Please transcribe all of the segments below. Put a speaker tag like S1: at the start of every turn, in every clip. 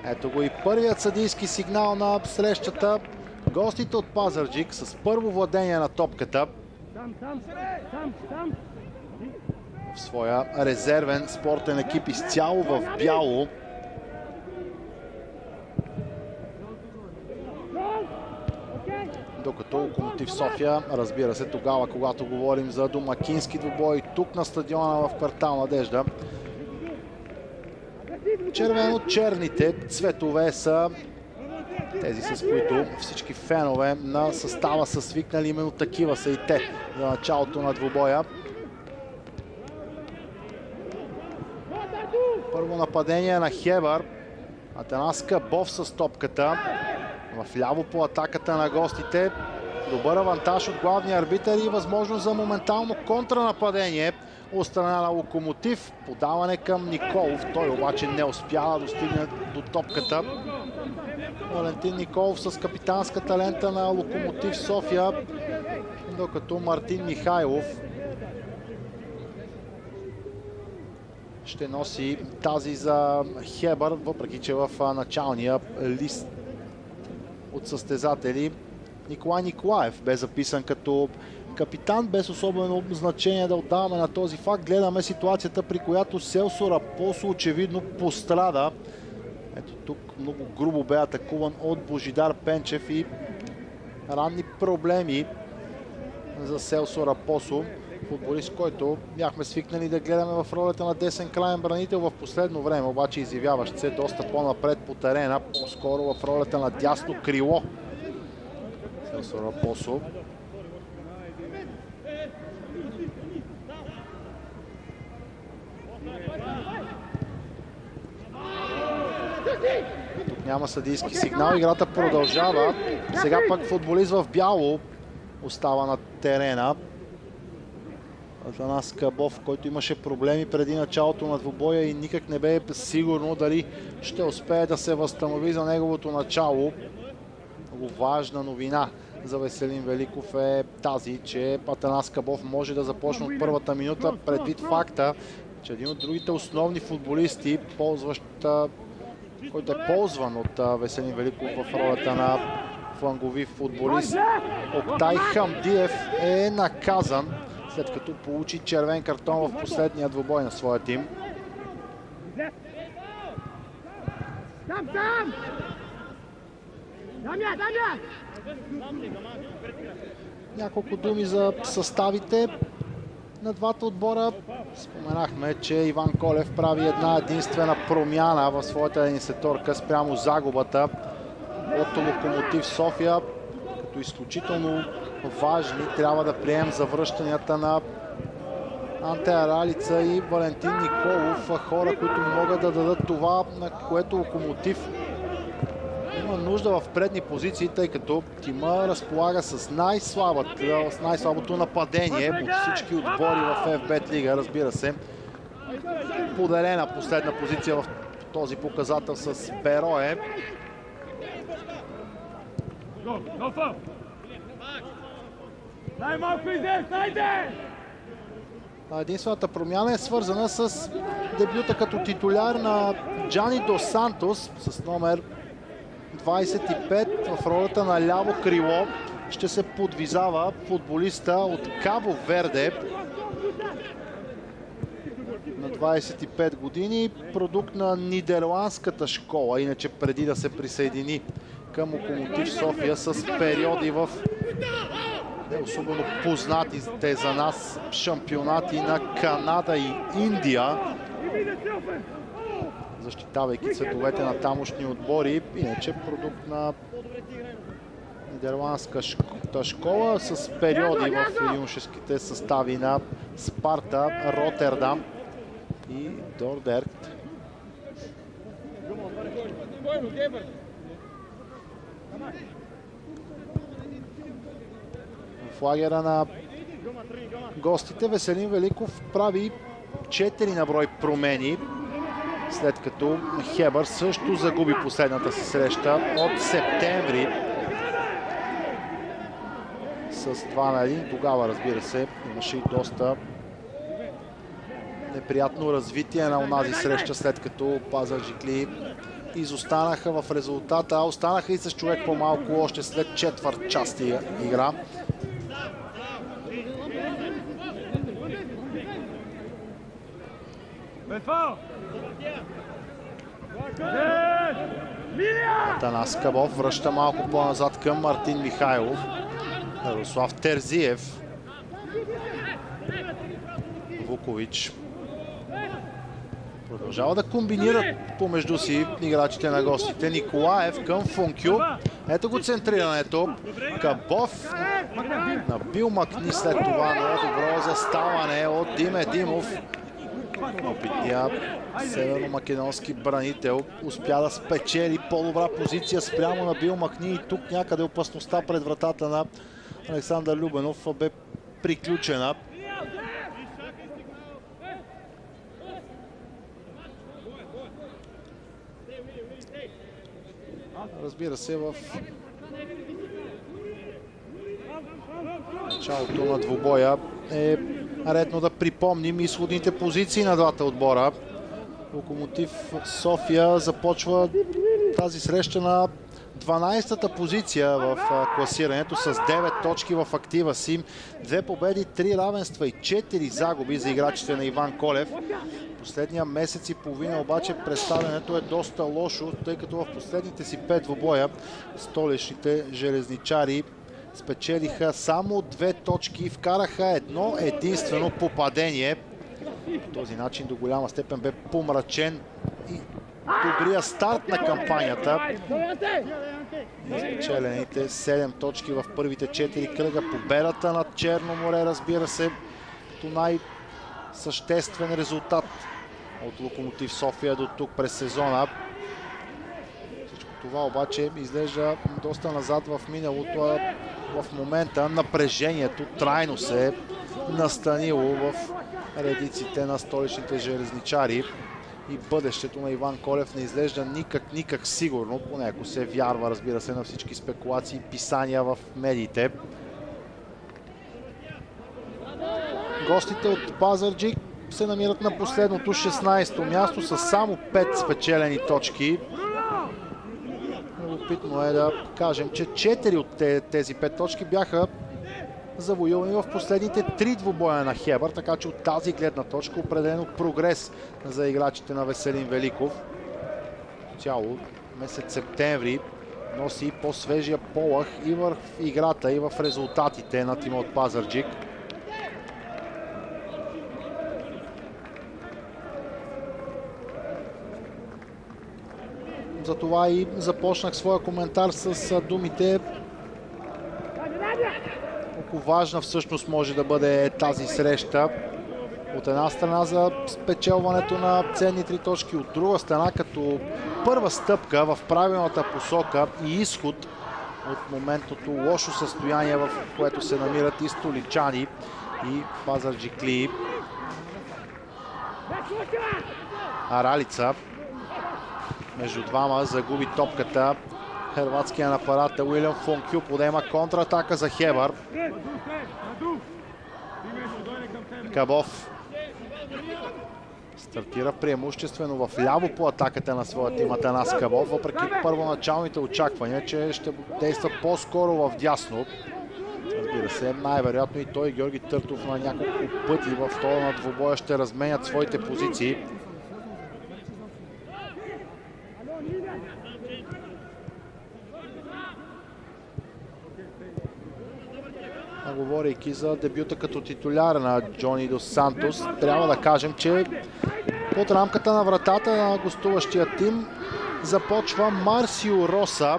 S1: Ето го и първият съдийски сигнал на срещата. Гостите от Пазарджик с първо владение на топката в своя резервен спортен екип изцяло в бяло. Докато Локомотив София, разбира се, тогава, когато говорим за домакински двубой тук на стадиона в квартал Надежда, червено-черните цветове са тези, с които всички фенове на състава са свикнали. Именно такива са и те за началото на двубоя. Първо нападение на Хебър. Атанас Кабов с топката. Вляво по атаката на гостите. Добър авантаж от главния арбитър и възможност за моментално контранападение от страна на Локомотив. Подаване към Николов. Той обаче не успя да достигне до топката. Валентин Николов с капитанската лента на Локомотив София, докато Мартин Михайлов ще носи тази за Хебър, въпреки че в началния лист от състезатели Николай Николаев бе записан като капитан, без особено значение да отдаваме на този факт. Гледаме ситуацията, при която Селсо Рапосо очевидно пострада. Ето тук много грубо бе атакуван от Божидар Пенчев и ранни проблеми за Селсо Рапосо. Футболист, който бяхме свикнали да гледаме в ролята на десен краен бранител. В последно време обаче изявяващ се доста по-напред по терена, по-скоро в ролята на дясно крило. Селсо Рапосо. Тук няма съдийски сигнал. Играта продължава. Сега пък футболист в бяло остава на терена. Атанас Кабов, който имаше проблеми преди началото на двубоя и никак не бе сигурно дали ще успее да се възстанови за неговото начало. Много важна новина за Веселин Великов е тази, че Атанас Кабов може да започне от първата минута, предвид факта, че един от другите основни футболисти, който е ползван от Веселин Великов в ролята на флангови футболист, Октай Хамдиев, е наказан, след като получи червен картон в последния двубой на своя тим. Няколко думи за съставите на двата отбора. Споменахме, че Иван Колев прави една единствена промяна в своята единсеторка спрямо загубата от Локомотив София. Като изключително важни трябва да приемем завръщанията на Анте Аралица и Валентин Николов. Хора, които могат да дадат това, на което Локомотив има нужда в предни позиции, тъй като тима разполага с най-слабото нападение от всички отбори в FBet Лига, разбира се. Поделена последна позиция в този показател с Берое. Единствената промяна е свързана с дебюта като титуляр на Джани Дос Сантос с номер 25 в ролята на ляво крило. Ще се подвизава футболиста от Кабо Верде на 25 години, продукт на нидерландската школа, иначе преди да се присъедини към Локомотив София с периоди в не особено познатите за нас шампионати на Канада и Индия, защитавайки цветовете на тамошни отбори. Иначе продукт на нидерландската школа с периоди в юношеските състави на Спарта, Ротердам и Дордерт. В лагера на гостите Веселин Великов прави 4 на брой промени, след като Хебър също загуби последната си среща от септември с 2 на 1. Тогава, разбира се, имаше и доста неприятно развитие на онази среща, след като Пазарджикли изостанаха в резултата, а останаха и с човек по-малко още след четвърт част игра. Атанас Кабов връща малко по-назад към Мартин Михайлов. Ярослав Терзиев. Вукович. Продължава да комбинират помежду си играчите на гостите. Николаев към Функю. Ето го центрирането. Кабов набил Макни след това. Много добро заставане от Диме Димов. Опитния северно-македонски бранител успя да спечели по-добра позиция спрямо на Бил Макни и тук някъде опасността пред вратата на Александър Любенов бе приключена. Разбира се, в началото на двубоя е редно да припомним изходните позиции на двата отбора. Локомотив София започва тази среща на 12-та позиция в класирането с 9 точки в актива си. 2 победи, 3 равенства и 4 загуби за играчите на Иван Колев. Последния месец и половина обаче представянето е доста лошо, тъй като в последните си 5 двубоя столичните железничари спечелиха само 2 точки и вкараха едно единствено попадение. По този начин до голяма степен бе помрачен и добрия старт на кампанията. Спечелените 7 точки в първите 4 кръга. Победата над Черно море, разбира се, като най-съществен резултат от Локомотив София до тук през сезона. Всичко това обаче изглежда доста назад в миналото. В момента напрежението трайно се е настанило в редиците на столичните железничари и бъдещето на Иван Колев не изглежда никак сигурно, поне ако се вярва, разбира се, на всички спекулации и писания в медиите. Гостите от Пазарджик се намират на последното 16-то място с само 5 спечелени точки. Любопитно е да кажем, че 4 от тези 5 точки бяха завоювани в последните 3 двубоя на Хебър, така че от тази гледна точка определено прогрес за играчите на Веселин Великов. Цяло месец септември носи по-свежия полъх и в играта, и в резултатите на тима от Пазарджик. Затова и започнах своя коментар с думите колко важна всъщност може да бъде тази среща. От една страна за спечелването на ценни 3 точки, от друга страна като първа стъпка в правилната посока и изход от моментното лошо състояние, в което се намират и столичани, и пазарджиклии. Аралица между двама загуби топката. Хърватския нападател Уилям Функю подема контратака за Хебър. Кабов стартира преимуществено в ляво по атаката на своя тим Атанас Кабов, въпреки първоначалните очаквания, че ще действа по-скоро в дясно. Разбира се, най-вероятно и той, Георги Търтов, на няколко пъти в втора на двубоя ще разменят своите позиции. Говорейки за дебюта като титуляр на Джони Дос Сантос, трябва да кажем, че под рамката на вратата на гостуващия тим започва Марсио Роса,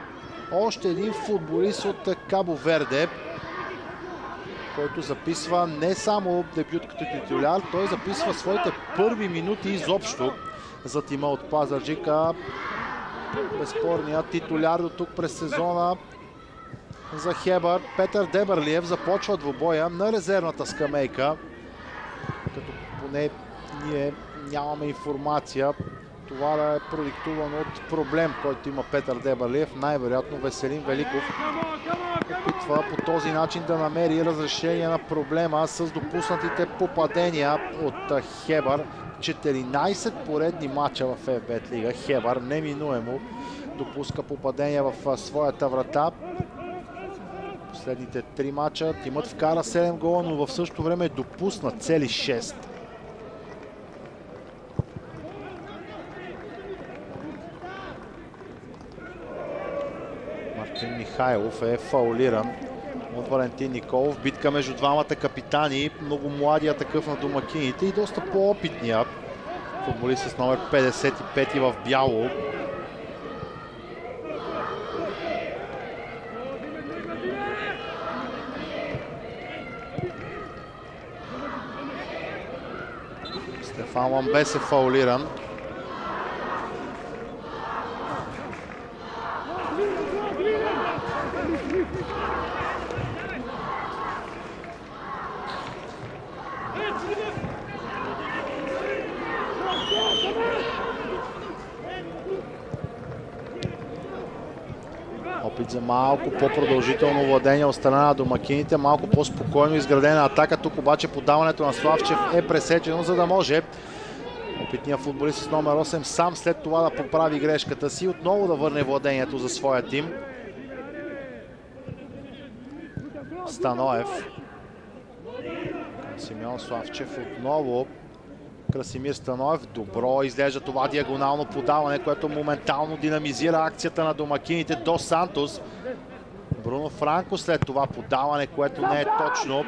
S1: още един футболист от Кабо Верде, който записва не само дебют като титуляр, той записва своите първи минути изобщо за тима от Пазарджик, а безспорният титуляр до тук през сезона за Хебър Петър Дебърлиев започва двубоя на резервната скамейка, като поне ние нямаме информация това да е продиктувано от проблем, който има Петър Дебърлиев. Най-вероятно Веселин Великов опитва по този начин да намери разрешение на проблема с допуснатите попадения от Хебър, 14 поредни матча в ФБ лига. Хебър неминуемо допуска попадения в своята врата. Последните 3 мача тимът вкара 7 гола, но в същото време допусна цели 6. Мартин Михайлов е фаулиран от Валентин Николов. Битка между двамата капитани, много младия такъв на домакините и доста по-опитния футболист с номер 55 в бяло. Стефан Ламбес е фаулиран. Опит за малко по-продължително владение от страна на домакините, малко по-спокойно изградена атака. Тук обаче подаването на Славчев е пресечено, за да може опитният футболист с номер 8 сам след това да поправи грешката си и отново да върне владението за своя тим. Станоев. Симеон Славчев отново. Красимир Станоев. Добро изглежда това диагонално подаване, което моментално динамизира акцията на домакините до Сантос. Бруно Франко след това подаване, което не е точно.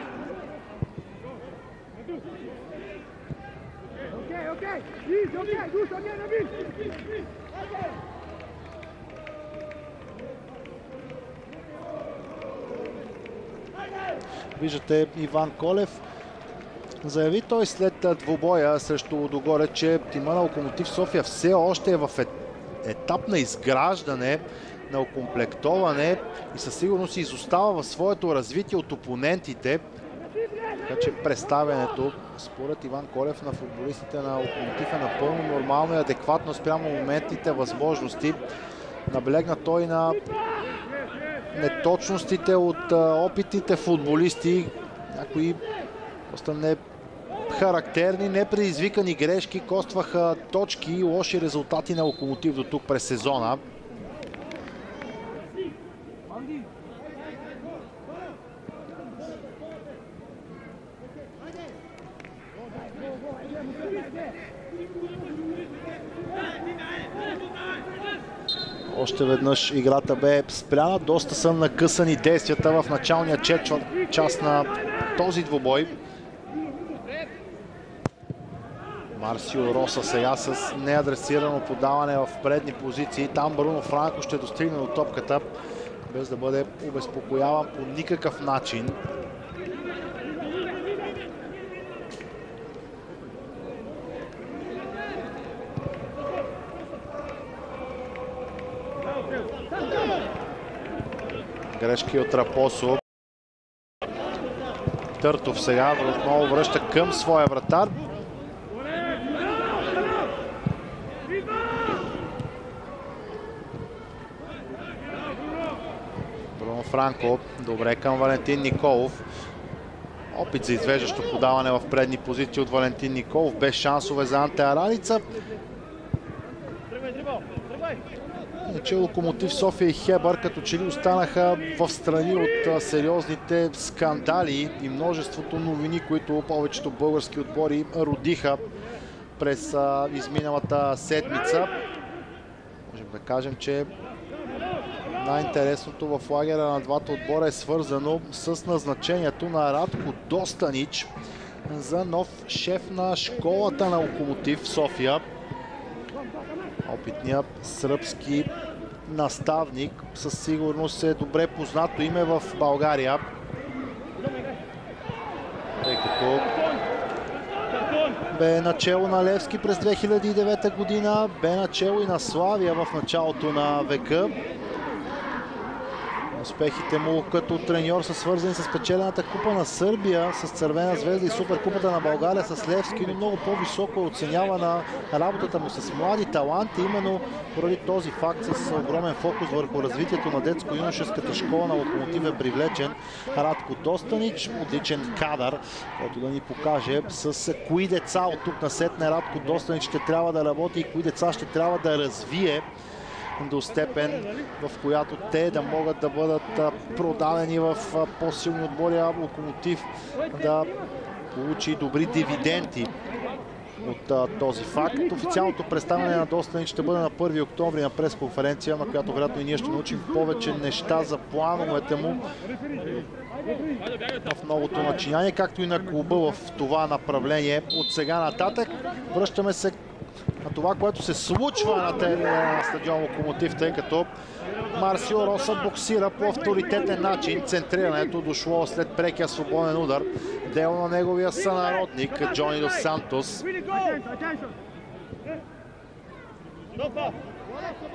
S1: Виждате Иван Колев. Заяви той след двубоя срещу Лудогорец, че тима на Локомотив София все още е в етап на изграждане, на окомплектоване и със сигурност изостава в своето развитие от опонентите. Така че представянето, според Иван Колев, на футболистите на Локомотив е напълно нормално и адекватно спрямо моментните възможности. Наблегна той на неточностите от опитните футболисти, някои доста не характерни, непредизвикани грешки костваха точки и лоши резултати на Локомотив до тук през сезона. Още веднъж играта бе спряна. Доста са накъсани действията в началния част на този двубой. Марсио Роса сега с неадресирано подаване в предни позиции. Там Бруно Франко ще достигне до топката, без да бъде обезпокояван по никакъв начин. Грешки от Рапосо. Търтов сега отново връща към своя вратар. Бруно Франко. Добре към Валентин Николов. Опит за извеждащо подаване в предни позиции от Валентин Николов. Без шансове за Анте Араница. Иначе Локомотив София и Хебър като че ли останаха в страни от сериозните скандали и множеството новини, които повечето български отбори родиха през изминалата седмица. Можем да кажем, че най-интересното в лагера на двата отбора е свързано с назначението на Радко Достанич за нов шеф на школата на Локомотив София. Опитният сръбски наставник със сигурност е добре познато име в България, тъй като бе начело на Левски през 2009 година, бе начело и на Славия в началото на века. Успехите му като треньор са свързани с печелената купа на Сърбия с Цървена звезда и Суперкупата на България с Левски, но много по-високо оценява на работата му с млади таланти, именно поради този факт с огромен фокус върху развитието на детско-юношеската школа на Локомотив е привлечен Радко Достанич, отличен кадър, който да ни покаже с кои деца от тук насетне Радко Достанич ще трябва да работи и кои деца ще трябва да развие до степен, в която те да могат да бъдат продадени в по-силни отбори, а Локомотив да получи добри дивиденти от този факт. Официалното представяне на Достанич ще бъде на 1 октомври на пресконференция, на която вероятно и ние ще научим повече неща за плановете му в новото начинание, както и на клуба в това направление. От сега нататък връщаме се на това, което се случва на стадион Локомотив, тъй като Марсио Роса боксира по авторитетен начин. Центрирането дошло след прекия свободен удар. Дело на неговия сънародник Джони Дос Сантос.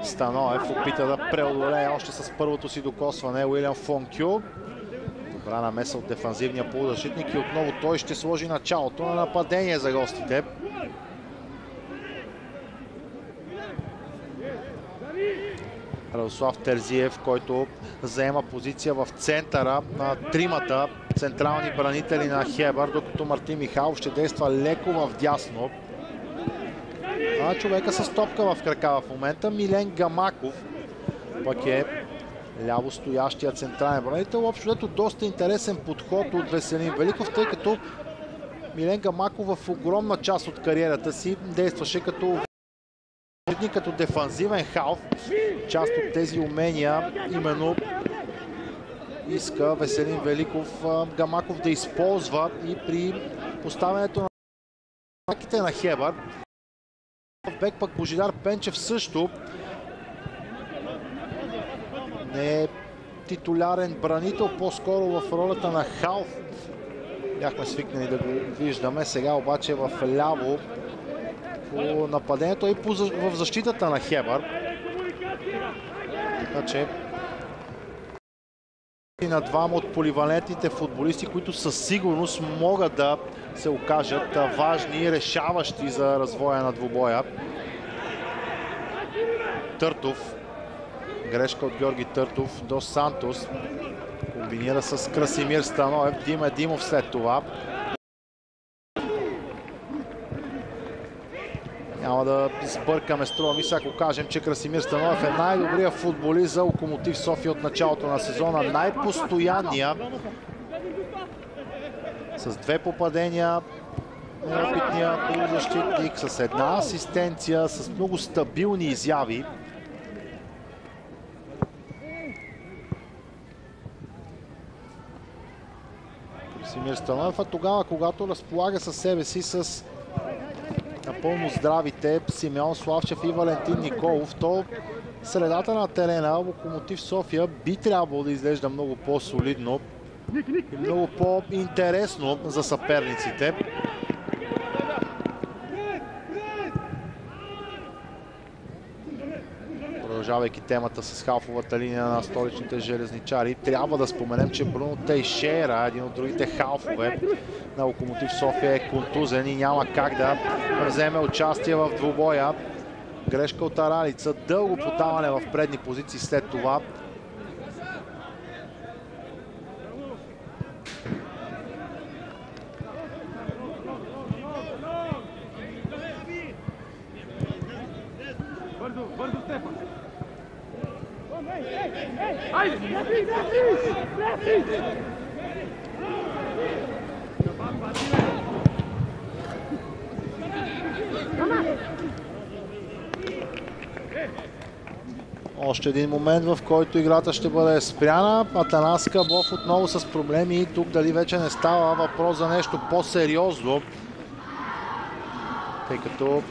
S1: Станоев опита да преодолее още с първото си докосване Уилям Фонкю. Добра намеса от дефанзивния полузащитник и отново той ще сложи началото на нападение за гостите. Радослав Терзиев, който заема позиция в центъра на тримата централни бранители на Хебър, докато Мартин Михайлов ще действа леко в дясно. А човека с топка в крака в момента Милен Гамаков пък е ляво стоящия централен бранител. Общо дето доста интересен подход от Веселин Великов, тъй като Милен Гамаков в огромна част от кариерата си действаше като дефанзивен халф. Част от тези умения именно иска Веселин Великов Гамаков да използва и при поставянето на атаките на Хебър. Бек пък Божидар Пенчев също не е титулярен бранител, по-скоро в ролята на халф. Бяхме свикнали да го виждаме, сега обаче в ляво по нападението и в защитата на Хебър. Така че и на двама от поливалентните футболисти, които със сигурност могат да се окажат важни и решаващи за развоя на двубоя. Търтов. Грешка от Георги Търтов. Дос Сантос комбинира с Красимир Станоев. Дима Димов след това. Няма да сбъркаме, струва ми се, ако кажем, че Красимир Станоев е най-добрият футболист за Локомотив София от началото на сезона. Най-постоянния. С 2 попадения. Неопитния полузащитник, с 1 асистенция, с много стабилни изяви. Красимир Станоев, а тогава, когато разполага със себе си с напълно здравите Симеон Славчев и Валентин Николов, то средата на терена Локомотив София би трябвало да изглежда много по-солидно и много по-интересно за съперниците. Продължавайки темата с халфовата линия на столичните железничари, трябва да споменем, че Бруно Тейшера, един от другите халфове на Локомотив София, е контузен и няма как да вземе участие в двубоя. Грешка от Аралица, дълго подаване в предни позиции след това. Още един момент, в който играта ще бъде спряна. Атанас Кабов отново с проблеми и тук дали вече не става въпрос за нещо по-сериозно, тъй като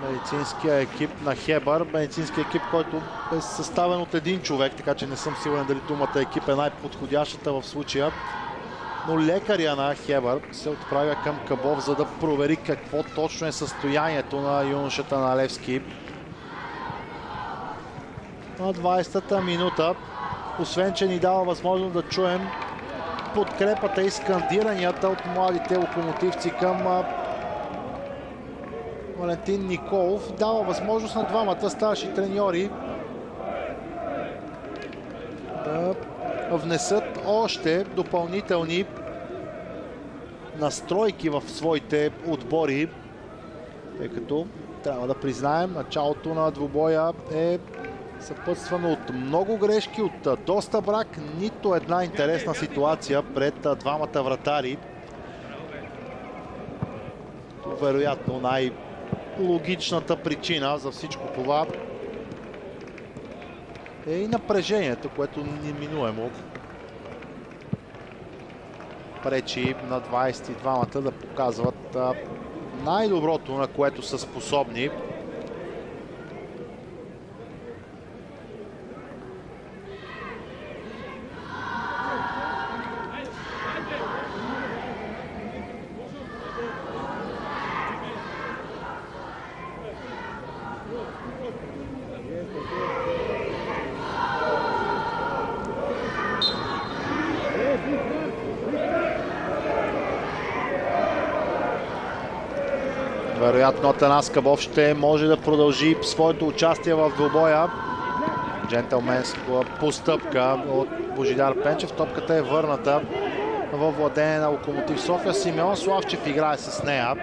S1: медицинския екип на Хебър, медицинския екип, който е съставен от един човек, така че не съм сигурен дали думата екип е най-подходящата в случая, но лекаря на Хебър се отправя към Кабов, за да провери какво точно е състоянието на юношата на Левски. На 20-та минута освен че ни дава възможност да чуем подкрепата и скандиранията от младите локомотивци към Валентин Николов, дава възможност на двамата старши треньори да внесат още допълнителни настройки в своите отбори, тъй като трябва да признаем, началото на двубоя е съпътствано от много грешки, от доста брак, нито една интересна ситуация пред двамата вратари. Вероятно най-логичната причина за всичко това е и напрежението, което неминуемо пречи на 22-мата да показват най-доброто, на което са способни. Вероятно Атанас Кабов ще може да продължи своето участие в двубоя. Джентълменска постъпка от Божидар Пенчев. Топката е върната във владение на Локомотив София. Симеон Славчев играе с нея.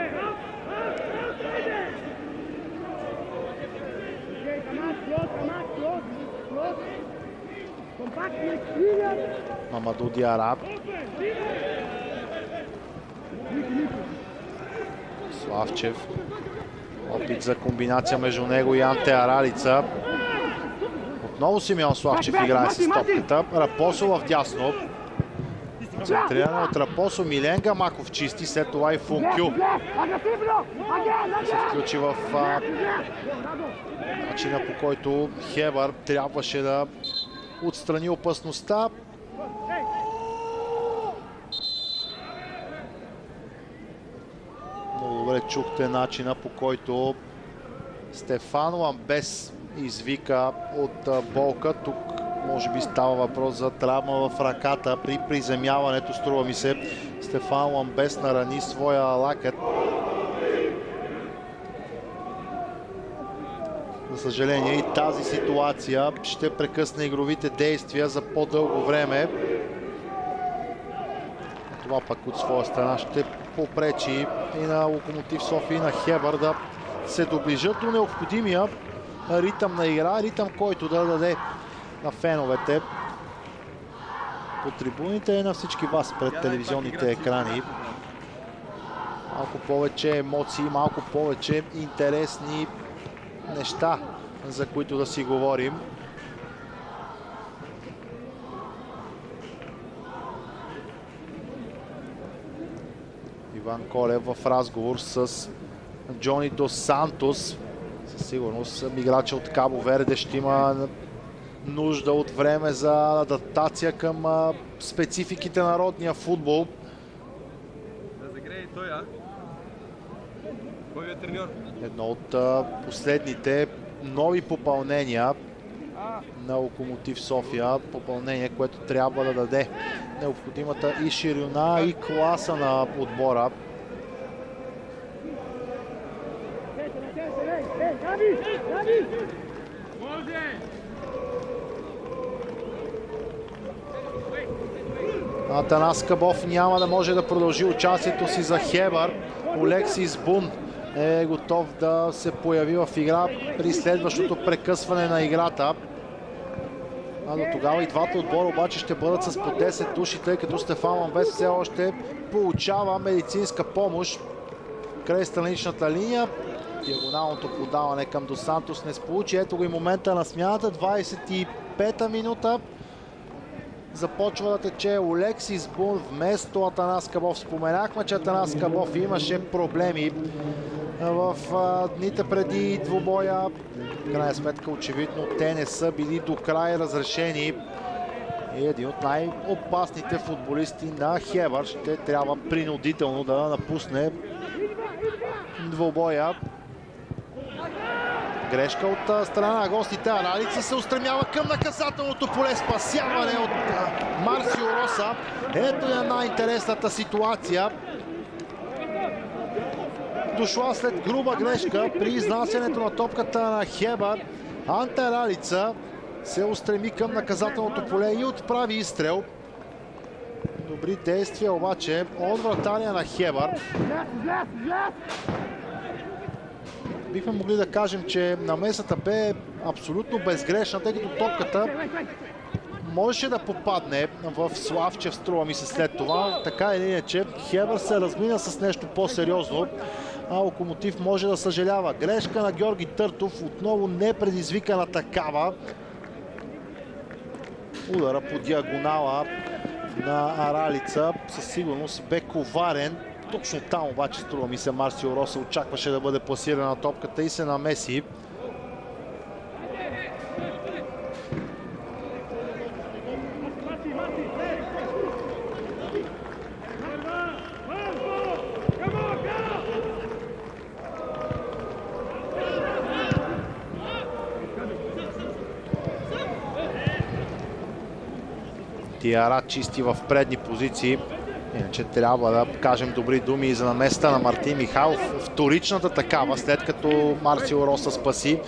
S1: Мамаду Диара. Славчев. Опит за комбинация между него и Анте Аралица. Отново Симеон Славчев играе с топката. Рапосо в дясно. Центриране от Рапосо. Милен Гамаков чисти. След това и Функю се включи в начина, по който Хебър трябваше да отстрани опасността. Много добре чухте начина, по който Стефан Ламбес извика от болка. Тук може би става въпрос за травма в ръката при приземяването. Струва ми се, Стефан Ламбес нарани своя лакът. За съжаление и тази ситуация ще прекъсне игровите действия за по-дълго време. Това пък от своя страна ще попречи и на Локомотив София, и на Хебър да се доближат до необходимия ритъм на игра, ритъм, който да даде на феновете по трибуните и на всички вас пред телевизионните екрани малко повече емоции, малко повече интересни неща, за които да си говорим. Иван Колев в разговор с Джони Дос Сантос. Със сигурност играча от Кабо Верде ще има нужда от време за адаптация към спецификите на родния футбол.
S2: Да загрее той, а? Кой е треньор?
S1: Едно от последните нови попълнения на Локомотив София. Попълнение, което трябва да даде необходимата и ширина, и класа на отбора. Атанас Кабов няма да може да продължи участието си за Хебър. Олексис Бун е готов да се появи в игра при следващото прекъсване на играта. А до тогава и двата отбора обаче ще бъдат с по 10 души, тъй като Стефан Ламбес все още получава медицинска помощ край страничната линия. Диагоналното подаване към Дос Сантос не се получи. Ето го и момента на смяната. 25-та минута. Започва да тече Олексис Бун вместо Атанас Кабов. Споменахме, че Атанас Кабов имаше проблеми в дните преди двубоя. В крайна сметка, очевидно, те не са били до край разрешени. И един от най-опасните футболисти на Хебър ще трябва принудително да напусне двубоя. грешка от страна на гостите. Аралица се устремява към наказателното поле. Спасяване от Марсио Роса. Ето е най-интересната ситуация. Дошла след груба грешка при изнасянето на топката на Хебър. Анте Аралица се устреми към наказателното поле и отправи изстрел. Добри действия обаче от вратаря на Хебър. Бихме могли да кажем, че намесата бе абсолютно безгрешна, тъй като топката можеше да попадне в Славчев, струва ми се след това. Така или иначе, Хебър се размина с нещо по-сериозно, а Локомотив може да съжалява. Грешка на Георги Търтов, отново непредизвикана такава. Удара по диагонала на Аралица със сигурност бе коварен. Точно там обаче, струва ми се, Марсио Роса очакваше да бъде пласирана топката и се намеси. Диара чисти в предни позиции. Иначе трябва да кажем добри думи и за наместа на Мартин Михайлов. Вторичната такава, след като Марсио Роса спаси,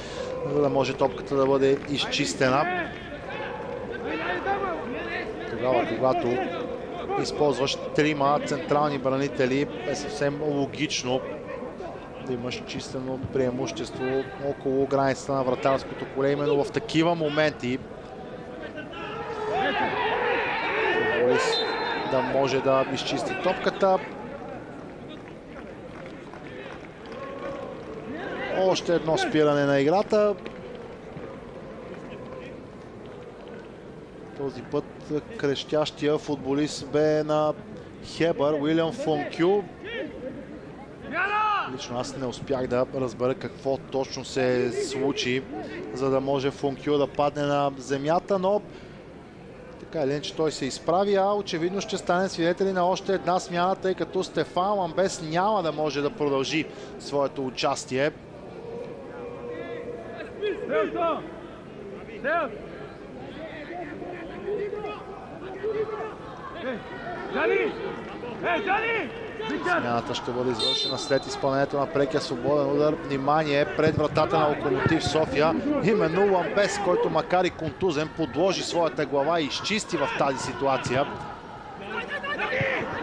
S1: за да може топката да бъде изчистена. Тогава, когато използваш трима централни бранители, е съвсем логично да имаш чистено преимущество около границата на вратарското поле. Именно в такива моменти да може да изчисти топката. Още едно спиране на играта. Този път крещящия футболист бе на Хебър, Уилям Фонкю. Лично аз не успях да разбера какво точно се случи, за да може Фонкю да падне на земята, но така или иначе той се изправи, а очевидно ще стане свидетели на още една смяна, тъй като Стефан Ламбес няма да може да продължи своето участие. Смяната ще бъде извършена след изпълнението на прекия свободен удар. Внимание пред вратата на Локомотив София. Именно Ламбес, който макар и контузен, подложи своята глава и изчисти в тази ситуация.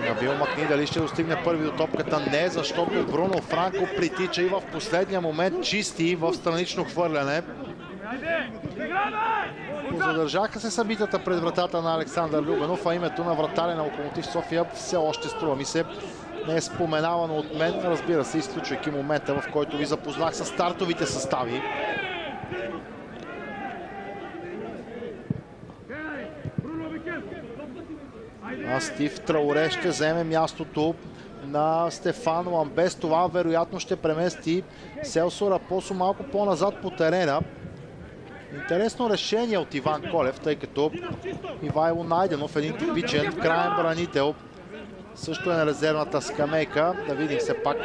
S1: Набил Макни дали ще достигне първи до топката? Не, защото Бруно Франко притича и в последния момент чисти в странично хвърляне. Задържаха се събитията пред вратата на Александър Любенов, а името на вратаря на Локомотив София все още, струва ми се, не е споменавано от мен. Разбира се, изключвайки момента, в който ви запознах с стартовите състави. А Стив Трауре ще вземе мястото на Стефан Ламбес. Това вероятно ще премести Селсо Рапосо малко по-назад по терена. Интересно решение от Иван Колев, тъй като Ивайло Найденов, един типичен краен бранител, също е на резервната скамейка. Да видим все пак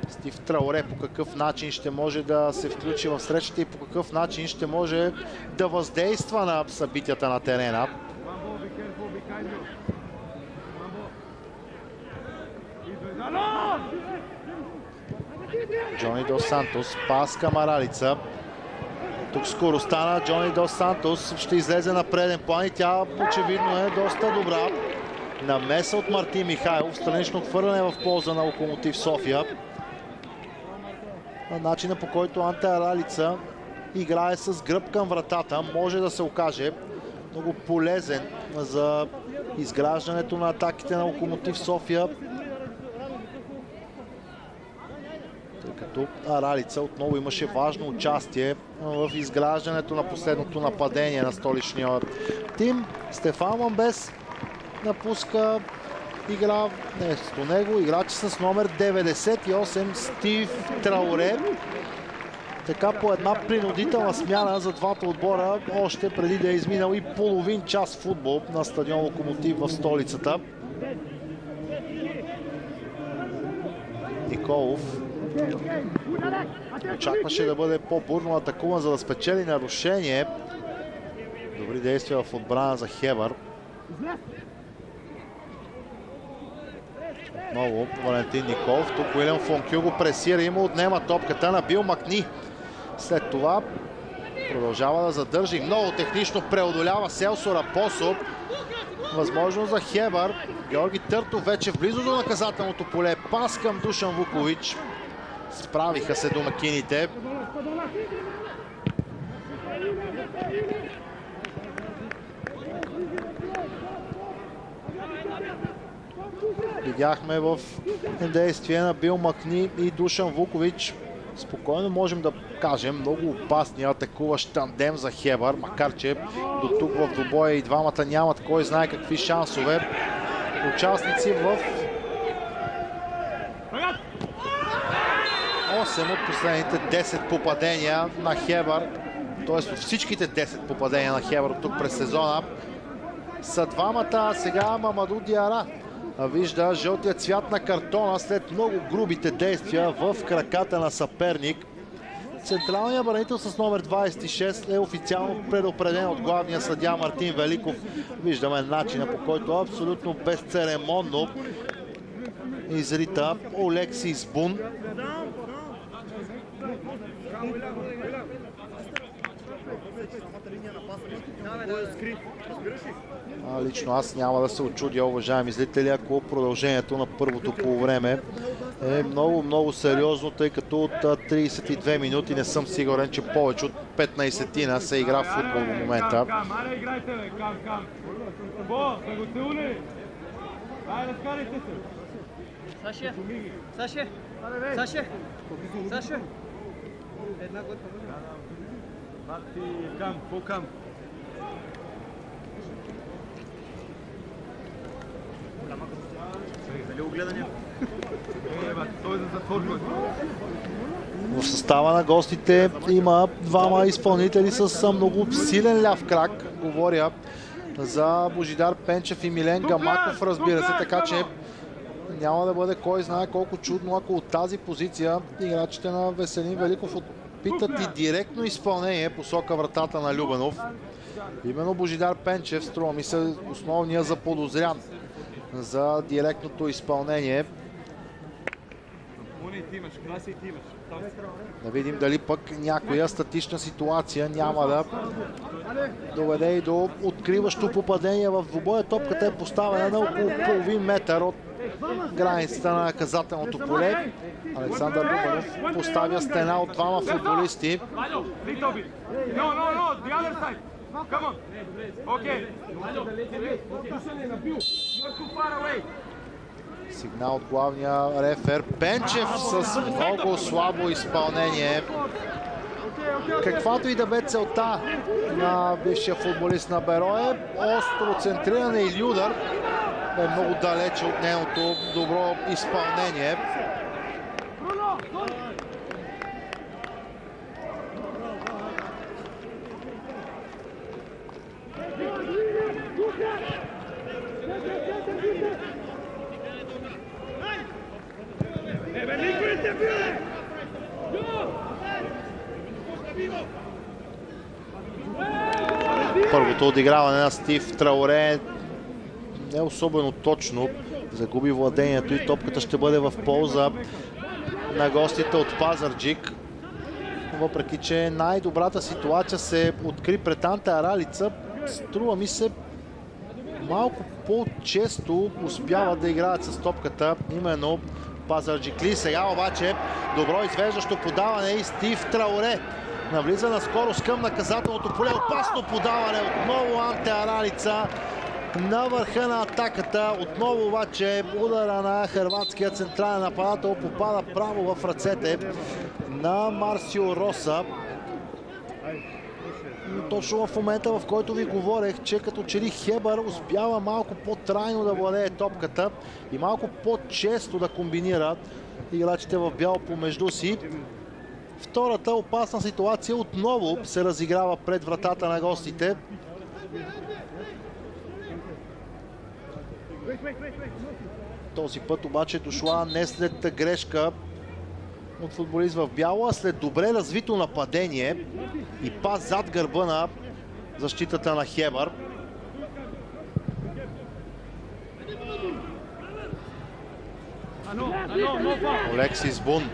S1: Стив Трауре по какъв начин ще може да се включи в срещата и по какъв начин ще може да въздейства на събитията на терена. Джони Дос Сантос, пас към Аралица. Тук скоро стана. Джони Дос Сантос ще излезе на преден план и тя очевидно е доста добра. Намеса от Мартин Михайлов, странично хвърляне в полза на Локомотив София. Начина, по който Анте Аралица играе с гръб към вратата, може да се окаже много полезен за изграждането на атаките на Локомотив София. Тъй като Аралица отново имаше важно участие в изграждането на последното нападение на столичния тим. Стефан Ламбес напуска игра вместо него играч с номер 98 Стив Трауре. Така по една принудителна смяна за двата отбора, още преди да е изминал и половин час футбол на стадион Локомотив в столицата. Николов Очакваше да бъде по-бурно атакуван, за да спечели нарушение. Добри действия в отбрана за Хебър. Отново Валентин Николов. Тук Уилям Фонкю го пресира и му отнема топката на Бил Макни. След това продължава да задържи. Много технично преодолява Селсо Рапосо. Възможност за Хебър. Георги Търтов вече близо до наказателното поле. Пас към Душан Вукович. Справиха се домакините. Видяхме в действие на Бил Макни и Душан Вукович. Спокойно можем да кажем много опасния атакуващ тандем за Хебър, макар че до тук в двубоя и двамата нямат кой знае какви шансове. Участници в 8 от последните 10 попадения на Хебър, т.е. всичките 10 попадения на Хебър тук през сезона са двамата. Сега Мамаду Диара вижда жълтия цвят на картона след много грубите действия в краката на съперник. Централният бранител с номер 26 е официално предупреден от главния съдия Мартин Великов. Виждаме начина, по който абсолютно безцеремонно изрита Олексис Бун. Лично аз няма да се очудя, уважаеми зрители, ако продължението на първото полувреме е много сериозно, тъй като от 32 минути не съм сигурен, че повече от 15-тина се игра в футбол в момента. В състава на гостите има двама изпълнители с много силен ляв крак. Говоря за Божидар Пенчев и Милен Гамаков, разбира се, така че няма да бъде кой знае колко чудно, ако от тази позиция играчите на Веселин Великов опитат и директно изпълнение посока вратата на Любенов. Именно Божидар Пенчев, струва ми се, основния заподозрян за директното изпълнение. Да видим дали пък някоя статична ситуация няма да доведе и до откриващо попадение в двубоя. Топката е поставена на около половин метър от границата на наказателното поле. Александър Любенов поставя стена от двама футболисти. Сигнал от главния рефер. Пенчев с много слабо изпълнение. Каквато и да бе целта на бившия футболист на Берое, остро центриране или удар е много далече от нейното добро изпълнение. Първото отиграване на Стив Трауре не е особено точно. Загуби владението и топката ще бъде в полза на гостите от Пазарджик. Въпреки че най-добрата ситуация се откри пред Анте Аралица, струва ми се малко по-често успяват да играят с топката именно Пазарджикли. Сега обаче добро извеждащо подаване и Стив Трауре навлиза на скорост към наказателното поле. Опасно подаване. Отново Анте Аралица на върха на атаката. Отново обаче удара на хърватския централен нападател попада право в ръцете на Марсио Роса. Точно в момента, в който ви говорех, че като че ли Хебър успява малко по-трайно да владее топката и малко по-често да комбинира играчите в бяло помежду си. Втората опасна ситуация отново се разиграва пред вратата на гостите. Този път обаче дошла не след грешка от футболист в бяло, а след добре развито нападение и пас зад гърба на защитата на Хебър. Олексис Бун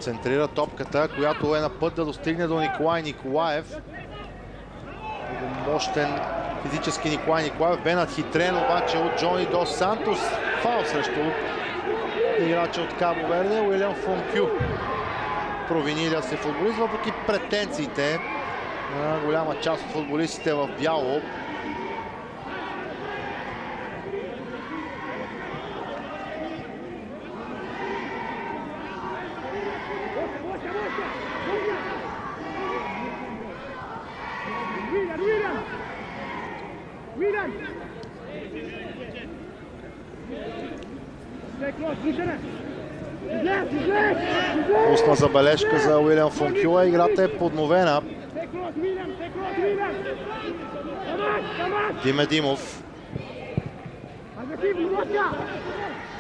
S1: центрира топката, която е на път да достигне до Николай Николаев. Мощен физически Николай Николаев бе надхитрен обаче от Джони Дос Сантос. Фаул срещу играча от Кабо Верде, Уилям Фонкю. Провинилия се футболист, въпреки претенциите на голяма част от футболистите в бяло. Устна забележка за Уилям Фонкю. Играта е подновена. Диме Димов.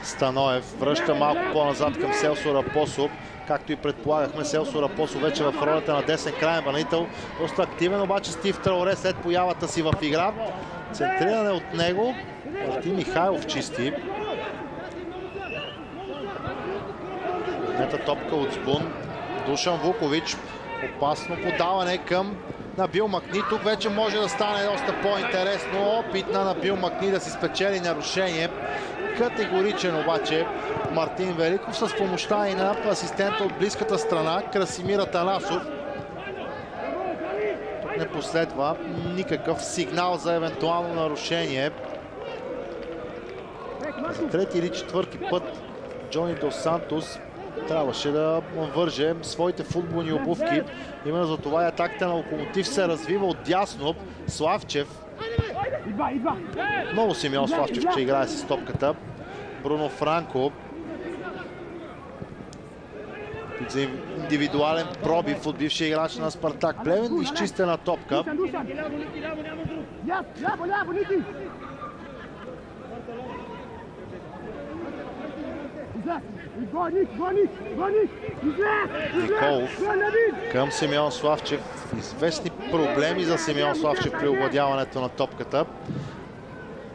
S1: Станоев връща малко по-назад към Селсо Рапосо. Както и предполагахме, Селсо Рапосо вече в ролята на десен краен бранител. Доста активен, обаче Стив Трауре след появата си в игра. Центриране от него. Мартин Михайлов чисти. Нета топка от Сбун. Душан Вукович. Опасно подаване към Набил Макни. Тук вече може да стане доста по-интересно. Опит на Набил Макни да си спечели нарушение. Категоричен обаче Мартин Великов с помощта и на асистента от близката страна Красимир Атанасов. Тук не последва никакъв сигнал за евентуално нарушение. За трети или четвърти път Джони Дос Сантос трябваше да върже своите футболни обувки. Именно за това и атаката на Локомотив се развива от дясно. Славчев. Много Симеон Славчев, че играе с топката. Бруно Франко. За индивидуален пробив от бившия играч на Спартак Плевен. Изчистена топка. Николов към Симеон Славчев. Известни проблеми за Симеон Славчев при овладяването на топката.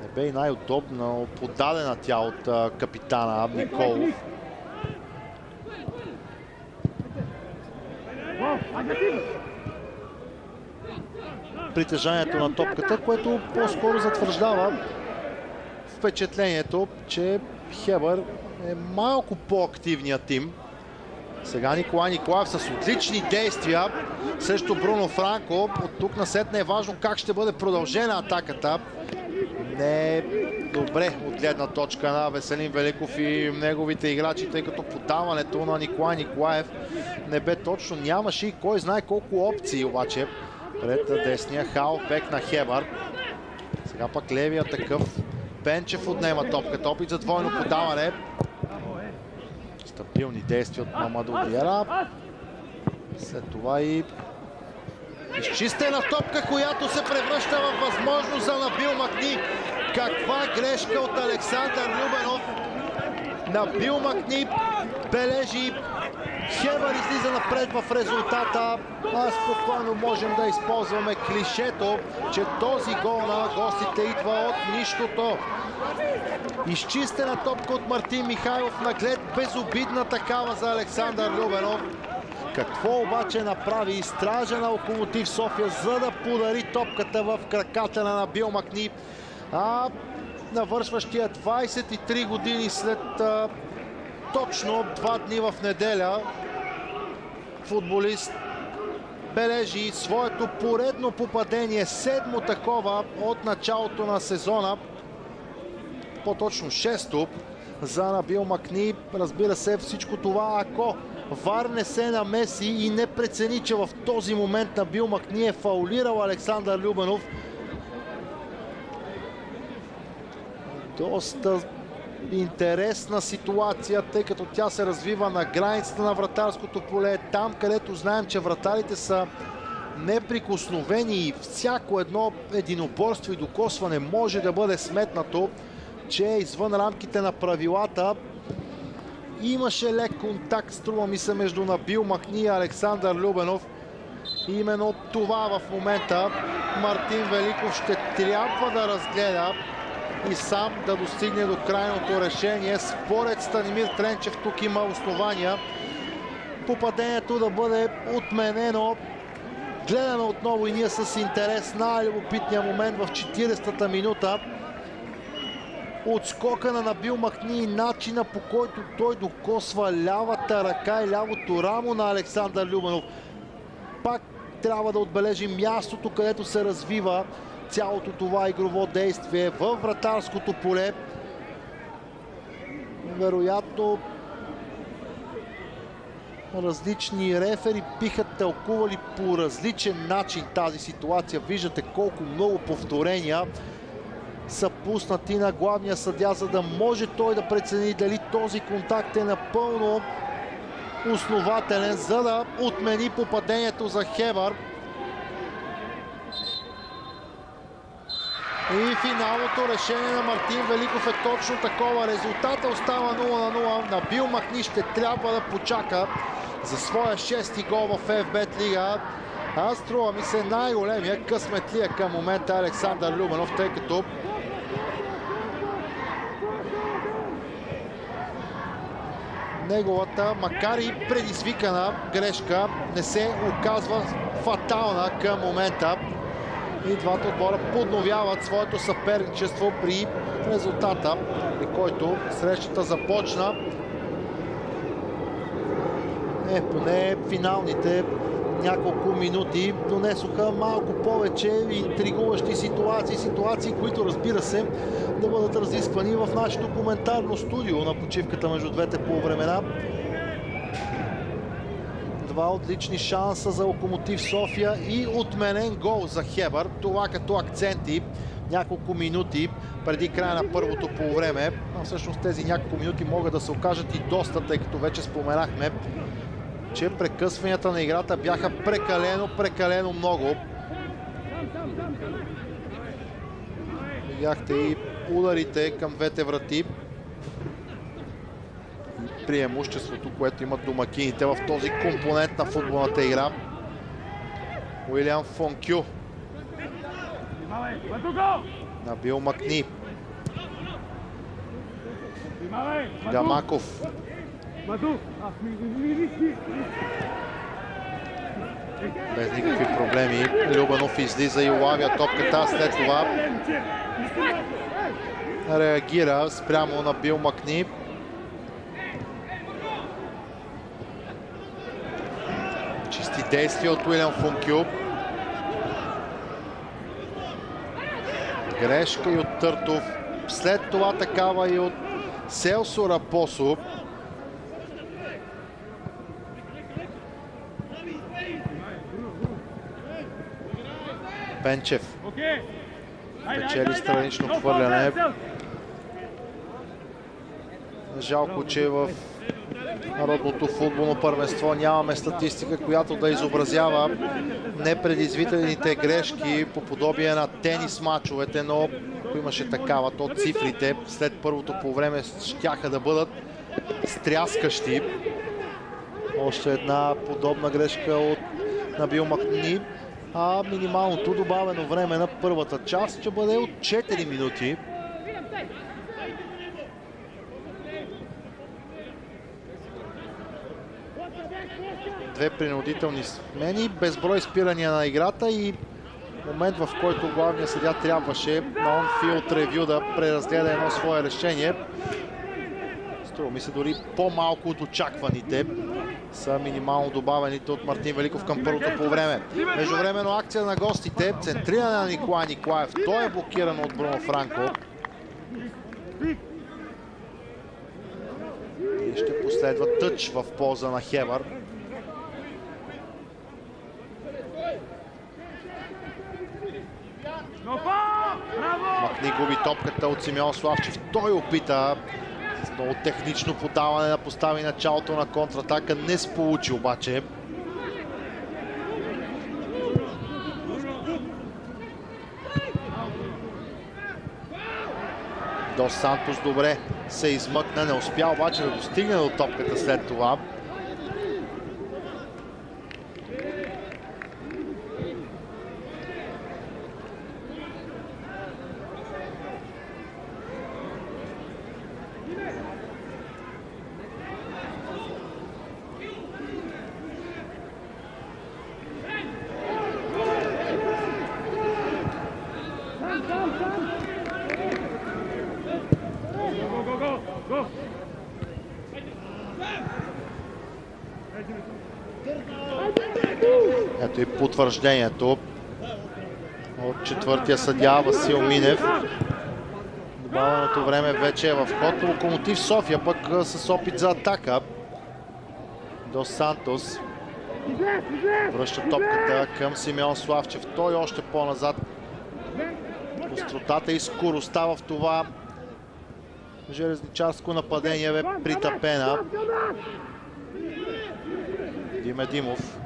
S1: Не бе и най-удобно подадена тя от капитана Николов. Притежанието на топката, което по-скоро затвърждава впечатлението, че Хебър е малко по-активният тим. Сега Николай Николаев с отлични действия срещу Бруно Франко. От тук насетне е важно как ще бъде продължена атаката. Не е добре от гледна точка на Веселин Великов и неговите играчи, тъй като подаването на Николай Николаев не бе точно. Нямаше и кой знае колко опции обаче пред десния халфбек на Хебър. Сега пък левия такъв. Пенчев отнема топката. Опит за двойно подаване. Стабилни действия от Мамаду Диара. След това и изчистена топка, която се превръща в възможност за Набил Макни. Каква грешка от Александър Любенов. Набил Макни бележи. Хебър излиза напред в резултата. Спокойно можем да използваме клишето, че този гол на гостите идва от нищото. Изчистена топка от Мартин Михайлов, наглед безобидна такава за Александър Любенов. Какво обаче направи стража на Локомотив София, за да подари топката в краката на Набил Макни. Навършващия 23 години след точно 2 дни в неделя футболист бележи своето поредно попадение, 7-мо такова от началото на сезона. По-точно 6-то за Набил Макни. Разбира се, всичко това, ако ВАР не се намеси и не прецени, че в този момент Набил Макни е фаулирал Александър Любенов. Доста интересна ситуация, тъй като тя се развива на границата на вратарското поле. Там, където знаем, че вратарите са неприкосновени и всяко едно единоборство и докосване може да бъде сметнато, че е извън рамките на правилата. Имаше лек контакт, струва ми се, между Набил Махни и Александър Любенов. И именно това в момента Мартин Великов ще трябва да разгледа и сам да достигне до крайното решение. Според Станимир Тренчев тук има основания попадението да бъде отменено. Гледаме отново и ние с интерес на любопитния момент в 40-та минута. Отскока на Набил Махни и начина, по който той докосва лявата ръка и лявото рамо на Александър Любенов. Пак трябва да отбележим мястото, където се развива цялото това игрово действие във вратарското поле. Вероятно различни рефери биха тълкували по различен начин тази ситуация. Виждате колко много повторения са пуснати на главния съдия, за да може той да прецени дали този контакт е напълно основателен, за да отмени попадението за Хебър. И финалното решение на Мартин Великов е точно такова. Резултата остава 0-0. Набил Махни ще трябва да почака за своя 6-ти гол в FBET Лига. Струва ми се най-големия късметлия към момента Александър Любенов, тъй като неговата, макар и предизвикана грешка, не се оказва фатална към момента. И двата отбора подновяват своето съперничество при резултата, при който срещата започна. Поне финалните няколко минути донесоха малко повече интригуващи ситуации, които, разбира се, да бъдат разисквани в нашето коментарно студио на почивката между двете полувремена. Два отлични шанса за Локомотив София и отменен гол за Хебър. Това като акценти няколко минути преди края на първото полувреме. А всъщност тези няколко минути могат да се окажат и доста, тъй като вече споменахме, че прекъсванията на играта бяха прекалено много. Видяхте и ударите към двете врати. Преимуществото, което имат домакините в този компонент на футболната игра. Уилиам Фонкю. Набил Махни. Гамаков. Без никакви проблеми Любенов излиза и улавя топката. След това реагира спрямо Набил Махни. Чисти действия от Уилиам Фонкю. Грешка и от Търтов. След това такава и от Селсо Рапосо. Пенчев. Печели странично хвърляне. Жалко, че в Народното футболно първенство нямаме статистика, която да изобразява непредизвителните грешки по подобие на тенис мачовете, но ако имаше такава, то цифрите след първото полувреме щяха да бъдат стряскащи. Още една подобна грешка от Набил Махни, а минималното добавено време на първата част ще бъде от 4 минути. Две принудителни смени, безброй спирания на играта и момент, в който главният съдия трябваше на он-филд ревю да преразгледа едно свое решение. Струва ми се дори по-малко от очакваните са минимално добавените от Мартин Великов към първото полувреме. Междувременно акция на гостите, центриране на Николай Николаев. Той е блокиран от Бруно Франко. И ще последва тъч в полза на Хебър. Махни губи топката от Симеон Славчев. Той опита с много технично подаване да постави началото на контратака. Не сполучи обаче. Дос Сантос добре се измъкна, не успя обаче да достигне до топката след това. Ето и потвърждението от четвъртия съдия Васил Минев. Добавеното време вече е в ход. Локомотив София пък с опит за атака. Дос Сантос връща топката към Симеон Славчев. Той още по-назад. Остротата и скоростта в това железничарско нападение бе притъпена. Диме Димов.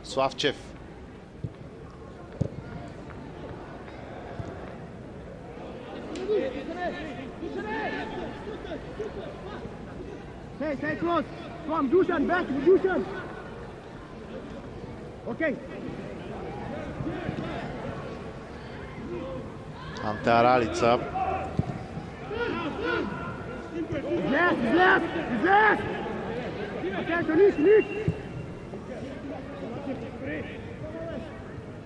S1: Славчев.
S3: Stay close. Come, Dusan, back, Dusan. Okay.
S1: Анте Аралица.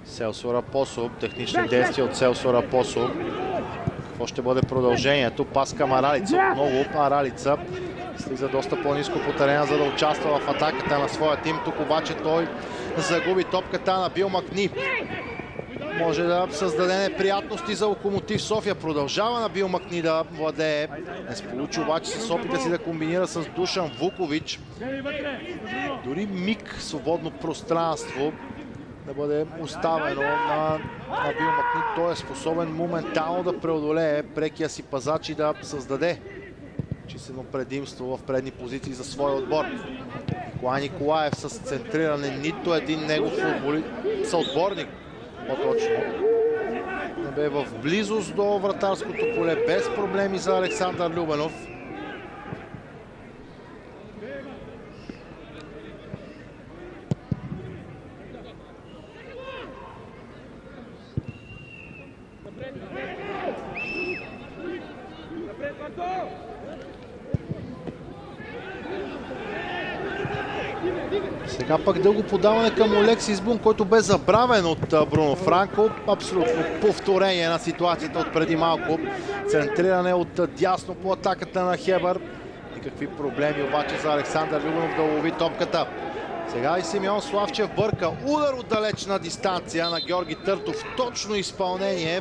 S1: Селсо Рапосо. Технични действия от Селсо Рапосо. Какво ще бъде продължението? Пас към Аралица. Отново Аралица слиза доста по-ниско по терена, за да участва в атаката на своя тим. Тук обаче той загуби топката на Бил Макни. Може да създаде неприятности за Локомотив София. Продължава на Бил Макни да владее. Не се получи обаче с опита си да комбинира с Душан Вукович. Дори миг свободно пространство да бъде оставено на Бил Макни. Той е способен моментално да преодолее прекия си пазач и да създаде числено предимство в предни позиции за своя отбор. Николай Николаев с центриране, нито един негов съотборник по-точно не бе в близост до вратарското поле, без проблеми за Александър Любенов. Сега пък дълго подаване към Олексис Бун, който бе забравен от Бруно Франко. Абсолютно повторение на ситуацията от преди малко. Центриране от дясно по атаката на Хебър. Никакви проблеми обаче за Александър Любенов да лови топката. Сега и Симеон Славчев бърка. Удар от далечна дистанция на Георги Търтов. Точно изпълнение.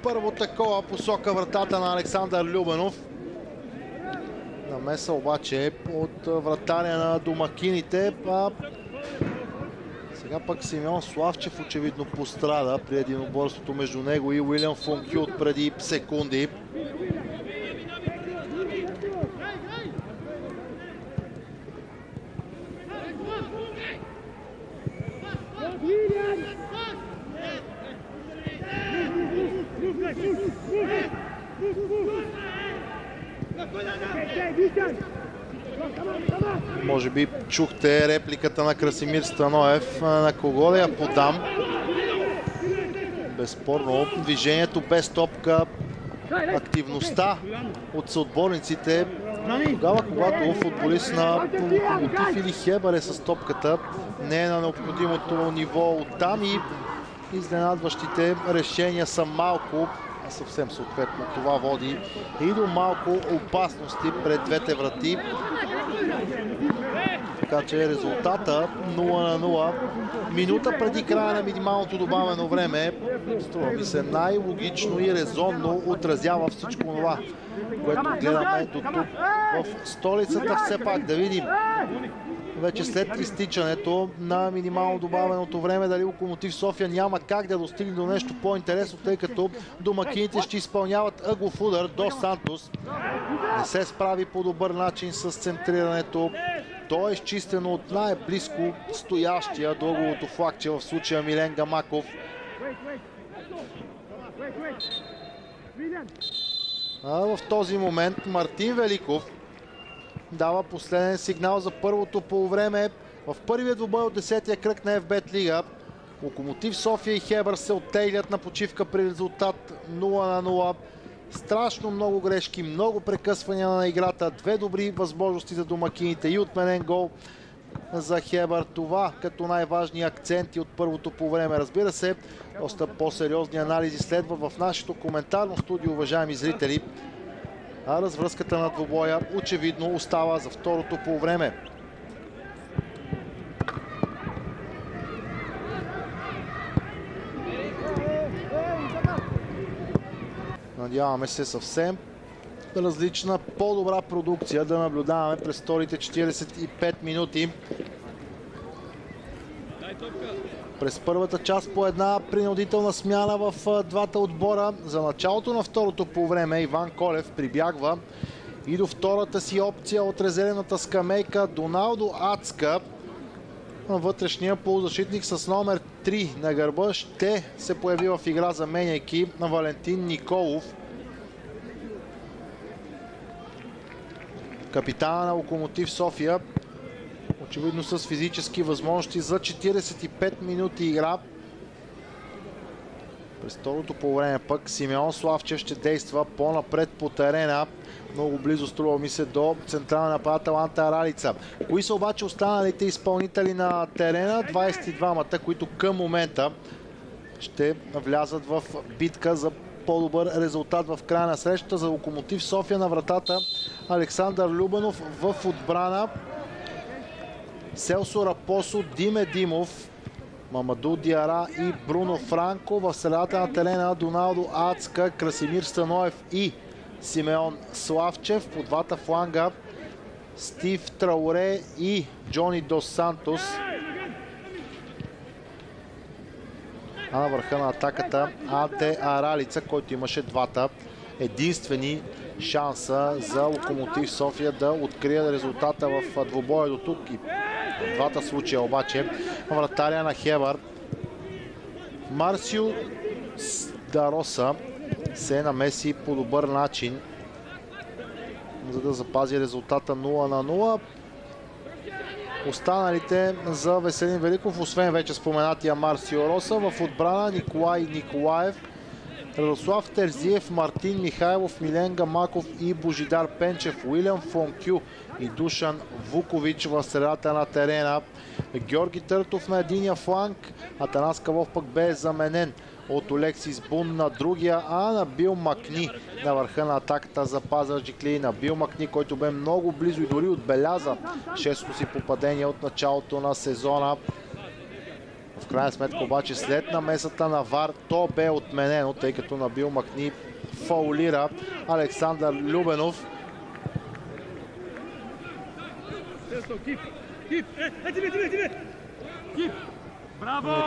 S1: Първо такова посока вратата на Александър Любенов. Намеса обаче от вратаря на домакините. Сега пък Симеон Славчев очевидно пострада при единоборството между него и Уилям Функю от преди секунди. Може би чухте репликата на Красимир Станоев. На кого да я подам? Безспорно движението без топка, активността от съотборниците. Тогава, когато футболист на Локомотив или Хебър е с топката, не е на необходимото ниво оттам и изненадващите решения са малко. Съвсем съответно това води и до малко опасности пред двете врати. Така че резултата 0-0. Минута преди края на минималното добавено време, струва ми се, най-логично и резонно отразява всичко това, което гледаме до тук в столицата. Все пак да видим вече след изтичането на минимално добавеното време дали Локомотив София няма как да достигне до нещо по-интересно, тъй като домакините ще изпълняват ъглов удар. Дос Сантос не се справи по добър начин с центрирането. То е изчистено от най-близко стоящия до ъгловото флагче, в случая Милен Гамаков. А в този момент Мартин Великов дава последен сигнал за първото полувреме. В първият двубой от 10-я кръг на FBET Лига Локомотив София и Хебър се оттеглят на почивка при резултат 0-0. Страшно много грешки, много прекъсвания на играта, две добри възможности за домакините и отменен гол за Хебър. Това като най-важни акценти от първото полувреме. Разбира се, доста по-сериозни анализи следва в нашето коментарно студио, уважаеми зрители. А развръзката на двубоя очевидно остава за второто полувреме. Надяваме се съвсем различна, по-добра продукция да наблюдаваме през вторите 45 минути. През първата част по една принудителна смяна в двата отбора. За началото на второто полувреме Иван Колев прибягва и до втората си опция от резервната скамейка Доналдо Ацка. Вътрешния полузащитник с номер 3 на гърба ще се появи в игра, заменяйки на Валентин Николов. Капитана на Локомотив София, очевидно с физически възможности за 45 минути игра. През второто полувреме пък Симеон Славчев ще действа по-напред по терена. Много близо, струва ми се, до централния нападател Анте Аралица. Кои са обаче останалите изпълнители на терена? 22-мата, които към момента ще влязат в битка за по-добър резултат в края на срещата. За Локомотив София на вратата Александър Любенов, в отбрана Селсо Рапосо, Диме Димов, Мамаду Диара и Бруно Франко. В средата на терена Доналдо Ацка, Красимир Станоев и Симеон Славчев. По двата фланга Стив Трауре и Джони Дос Сантос. А на върха на атаката Анте Аралица, който имаше двата единствени шанса за Локомотив София да открие резултата в двубоя до тук. И в двата случая обаче вратаря на Хебър Марсио Дароса се намеси по добър начин, за да запази резултата 0-0. Останалите за Веселин Великов, освен вече споменатия Марсио Роса, в отбрана Николай Николаев, Радослав Терзиев, Мартин Михайлов, Милен Гамаков и Божидар Пенчев, Уилям Фонкю и Душан Вукович в средата на терена. Георги Търтов на единия фланг, Атанас Кавов пък бе заменен от Олексис Бун на другия, а на Бил Макни на върха на атаката за Пазарджик. На Бил Макни, който бе много близо и дори отбеляза 6-то си попадение от началото на сезона. В крайна сметка обаче след намесата на ВАР то бе отменено, тъй като на Бил Макни фаулира Александър Любенов.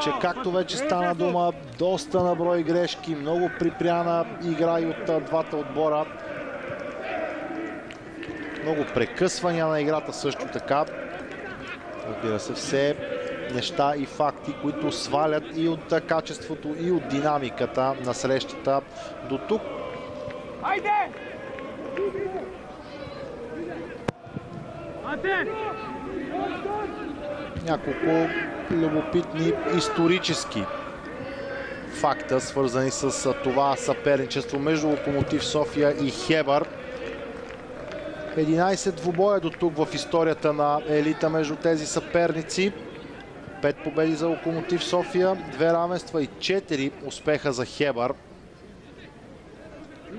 S1: Че както вече стана дума, доста наброй грешки, много припряна игра и от двата отбора. Много прекъсвания на играта също така. Разбира се, все неща и факти, които свалят и от качеството, и от динамиката на срещата до тук. Няколко любопитни исторически факта, свързани с това съперничество между Локомотив София и Хебър. 11 двубоя до тук в историята на елита между тези съперници. 5 победи за Локомотив София, 2 равенства и 4 успеха за Хебър.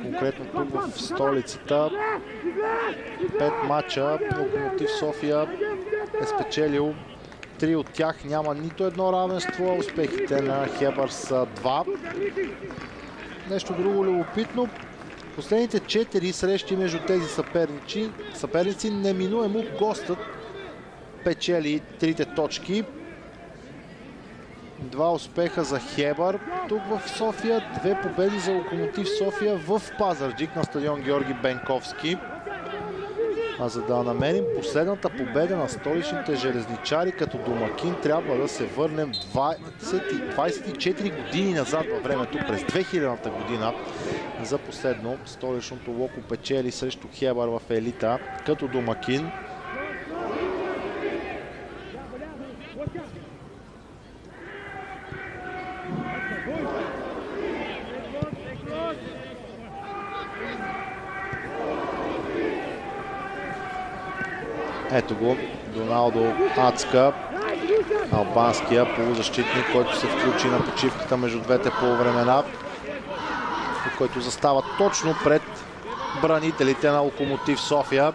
S1: Конкретно тук в столицата 5 мача Локомотив София е спечелил 3 от тях, няма нито едно равенство, успехите на Хебър са 2. Нещо друго любопитно, последните 4 срещи между тези съперници неминуемо гостът печели 3 точки. 2 успеха за Хебър тук в София, 2 победи за Локомотив София в Пазарджик на стадион Георги Бенковски. А за да намерим последната победа на столичните железничари като домакин, трябва да се върнем 24 години назад във времето, през 2000-та година. За последно столичното Локо печели срещу Хебър в елита като домакин. Ето го, Доналдо Ацка, албанския полузащитник, който се включи на почивката между двете полувремена, който застава точно пред бранителите на Локомотив София,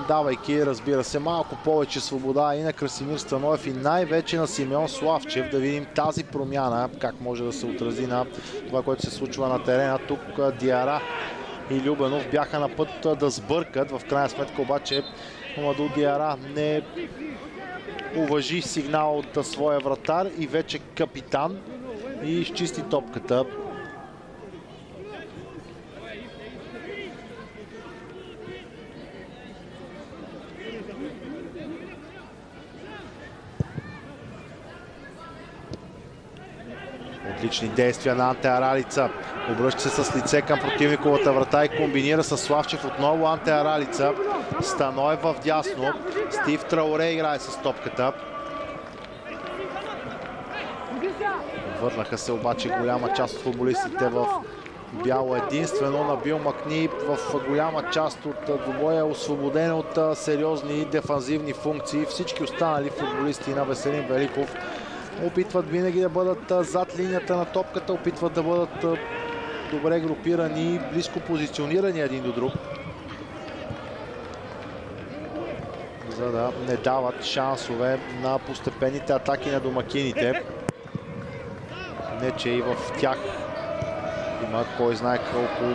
S1: давайки, разбира се, малко повече свобода и на Красимир Станоев и най-вече на Симеон Славчев. Да видим тази промяна, как може да се отрази на това, което се случва на терена. Тук Диара и Любенов бяха на път да сбъркат. В крайна сметка обаче Мамаду Диара не уважи сигнал от своя вратар и вече капитан и изчисти топката. Отлични действия на Анте Аралица. Обръща се с лице към противниковата врата и комбинира с Славчев. Отново Анте Аралица. Станоев в дясно. Стив Трауре играе с топката. Върнаха се обаче голяма част от футболистите в бяло. Единствено Набил Макни в голяма част от двубоя освободен от сериозни дефанзивни функции. Всички останали футболисти на Веселин Великов опитват винаги да бъдат зад линията на топката, опитват да бъдат добре групирани и близко позиционирани един до друг, за да не дават шансове на постепенните атаки на домакините. Не, че и в тях има кой знае колко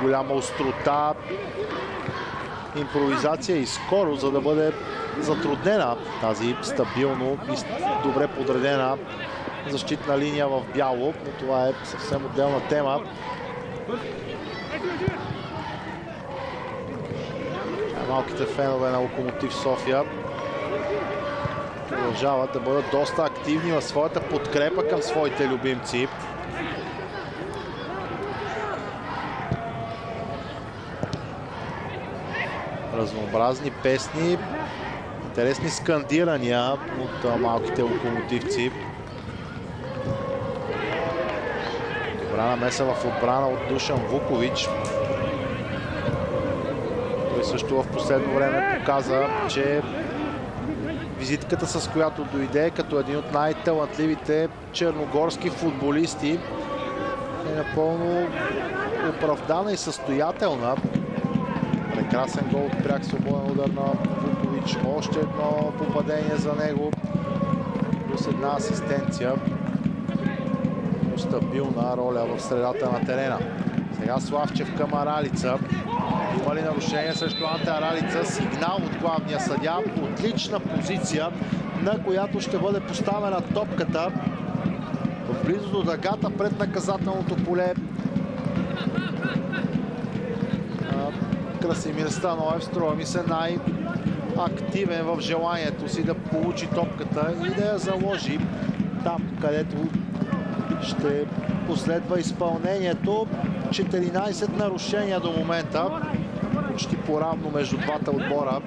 S1: голяма острота, импровизация и скорост, за да бъде затруднена тази стабилно и добре подредена защитна линия в бяло, но това е съвсем отделна тема. Малките фенове на Локомотив София продължават да бъдат доста активни в своята подкрепа към своите любимци. Разнообразни песни, интересни скандирания от малките локомотивци. Добра намеса в отбрана от Душан Вукович. Той също в последно време показа, че визитката, с която дойде като един от най-талантливите черногорски футболисти, е напълно оправдана и състоятелна. Прекрасен гол от пряк свободен удар на Вукович. Още едно попадение за него. Плюс една асистенция. Стабилна роля в средата на терена. Сега Славчев към Аралица. Има ли нарушение срещу Анте Аралица? Сигнал от главния съдия. Отлична позиция, на която ще бъде поставена топката в близо до дъгата пред наказателното поле. Красимир Станоев, струва ми се, най-активен в желанието си да получи топката и да я заложи там, където ще последва изпълнението. 14 нарушения до момента, почти поравно между двата отбора.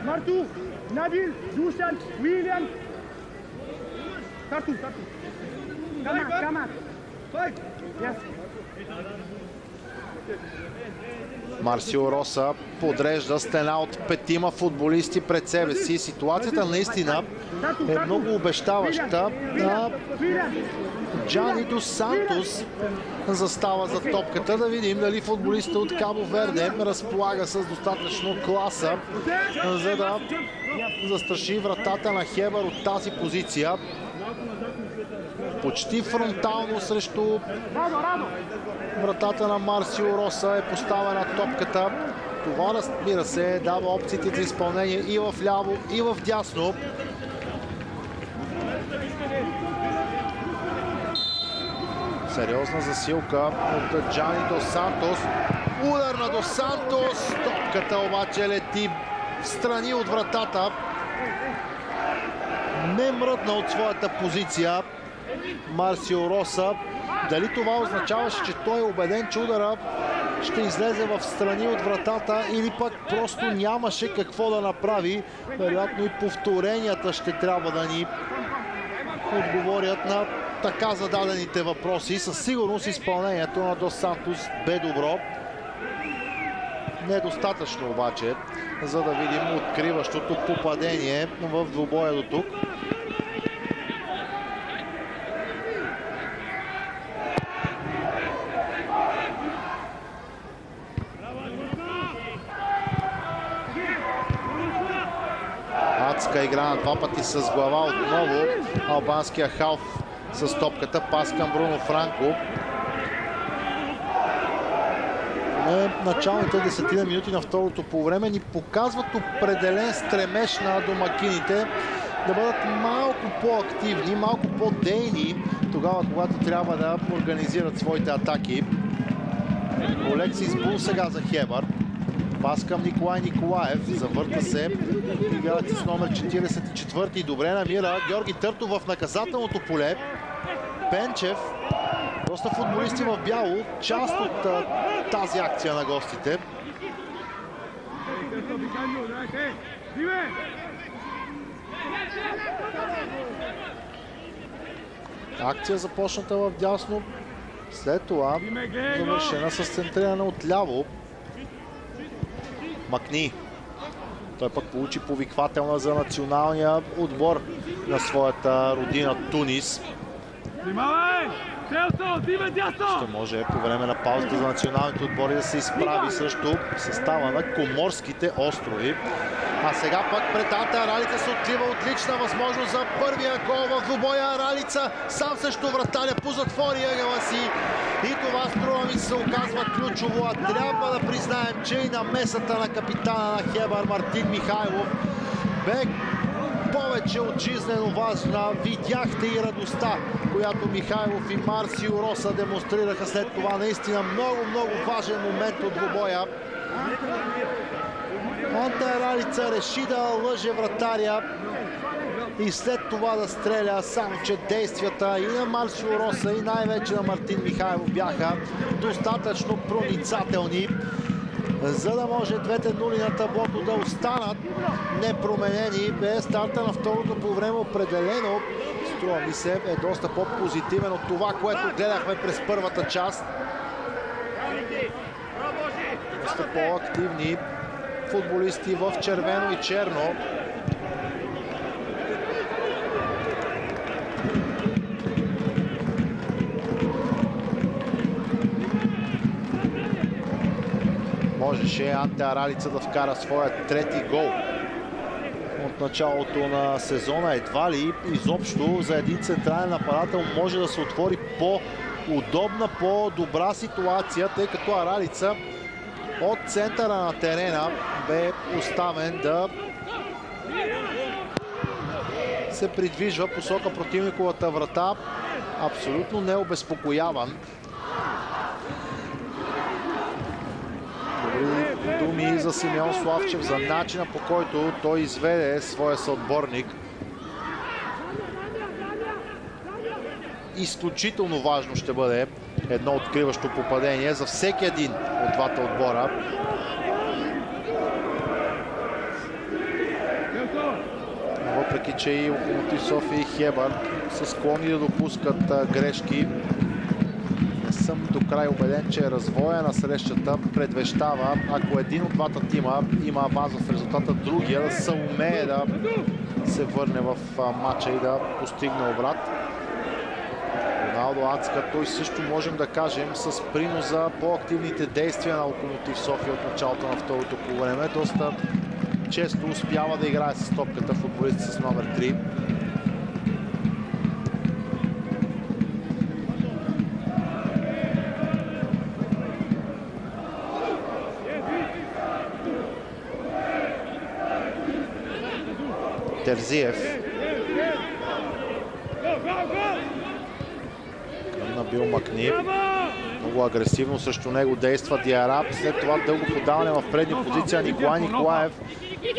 S3: Марту, Набил, Душан, Уилиам. Тарту. Камат.
S1: Марсио Роса подрежда стена от 5 футболисти пред себе си. Ситуацията наистина е много обещаваща. Джани Дос Сантос застава за топката. Да видим дали футболистът от Кабо Верде разполага с достатъчно класа, за да застраши вратата на Хебър от тази позиция. Почти фронтално срещу вратата на Марсио Роса е поставена топката. Това, разбира се, дава опциите за изпълнение и в ляво, и в дясно. Сериозна засилка от Джани Дос Сантос. Удар на Дос Сантос. Топката обаче лети в страни от вратата. Не мръдна от своята позиция Марсио Роса. Дали това означаваше, че той е убеден, че удара ще излезе в страни от вратата, или пък просто нямаше какво да направи? Вероятно и повторенията ще трябва да ни отговорят на така зададените въпроси. Със сигурност изпълнението на Дос Сантос бе добро. Недостатъчно обаче, за да видим откриващото попадение в двубоя до тук. Адска игра на два пъти с глава отново. Албанския халф с топката. Пас към Бруно Франко. Началните 10 минути на второто полувреме ни показват определен стремеж на домакините да бъдат малко по-активни, малко по-дейни тогава, когато трябва да организират своите атаки. Олексис Бул сега за Хебър. Пас към Николай Николаев. Завърта се играч с номер 44. Добре намира Георги Търтов в наказателното поле. Пенчев. Доста футболисти в бяло. Част от тази акция на гостите. Акция започната в дясно. След това завършена с центриране отляво. Макни. Той пък получи повиквателна за националния отбор на своята родина Тунис. Ще може по време на паузата за националните отбори да се изправи срещу състава на Коморските острови. А сега пък пред Анте Аралица се открива отлична възможност за първия гол в двубоя. Аралица сам срещу вратаря позатвори ъгъла си. И това, струва ми, се оказва ключово. А трябва да признаем, че и намесата на капитана на Хебър Мартин Михайлов бе повече от жизнено важна. Видяхте и радостта, която Михайлов и Марсио Роса демонстрираха след това. Наистина много важен момент от двубоя. Анте Аралица реши да лъже вратаря и след това да стреля, само че действията и на Марсио Роса, и най-вече на Мартин Михайлов бяха достатъчно проницателни, за да може двете нули на таблото да останат непроменени. Бе старта на второто по време определено, струва ми се, е доста по-позитивен от това, което гледахме през първата част. Доста по-активни футболисти в червено и черно. Можеше Анте Аралица да вкара своя трети гол от началото на сезона. Едва ли изобщо за един централен нападател може да се отвори по-удобна, по-добра ситуация, тъй като Аралица от центъра на терена бе оставен да се придвижва посока противниковата врата. Абсолютно необезпокояван. Добри думи за Симеон Славчев за начина, по който той изведе своя съотборник. Изключително важно ще бъде едно откриващо попадение за всеки един от двата отбора. Въпреки че и Локомотив София и Хебър са склонни да допускат грешки, не съм до край убеден, че развоя на срещата предвещава, ако един от двата тима има аванс в резултата, другия да се умее да се върне в матча и да постигне обрат. Роналдо Ацка, той също можем да кажем с принос за по-активните действия на Локомотив София от началото на второто полувреме. Доста често успява да играе с топката футболист с номер 3. Терзиев. Към Набил Макни. Много агресивно срещу него действа Диараб. След това дълго подаване в предни позиция. Николай Николаев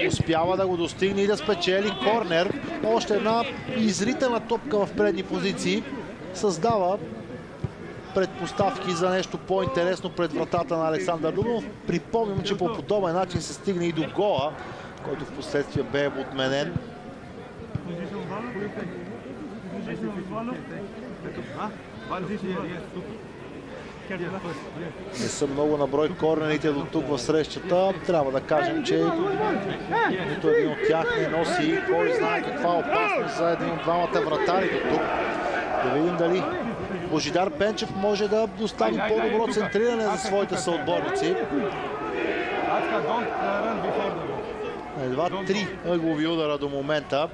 S1: успява да го достигне и да спечели корнер. Още една изритана топка в предни позиции създава предпоставки за нещо по-интересно пред вратата на Александър Любенов. Припомням, че по подобен начин се стигне и до гола, който в последствие бе отменен. Не са много на брой корнерите до тук в срещата. Трябва да кажем, че нито един от тях не носи кой знае каква опасност за един от двамата вратари до тук. Да видим дали Божидар Пенчев може да достави по-добро центриране за своите съотборници. Едва 3 ъглови удара до момента.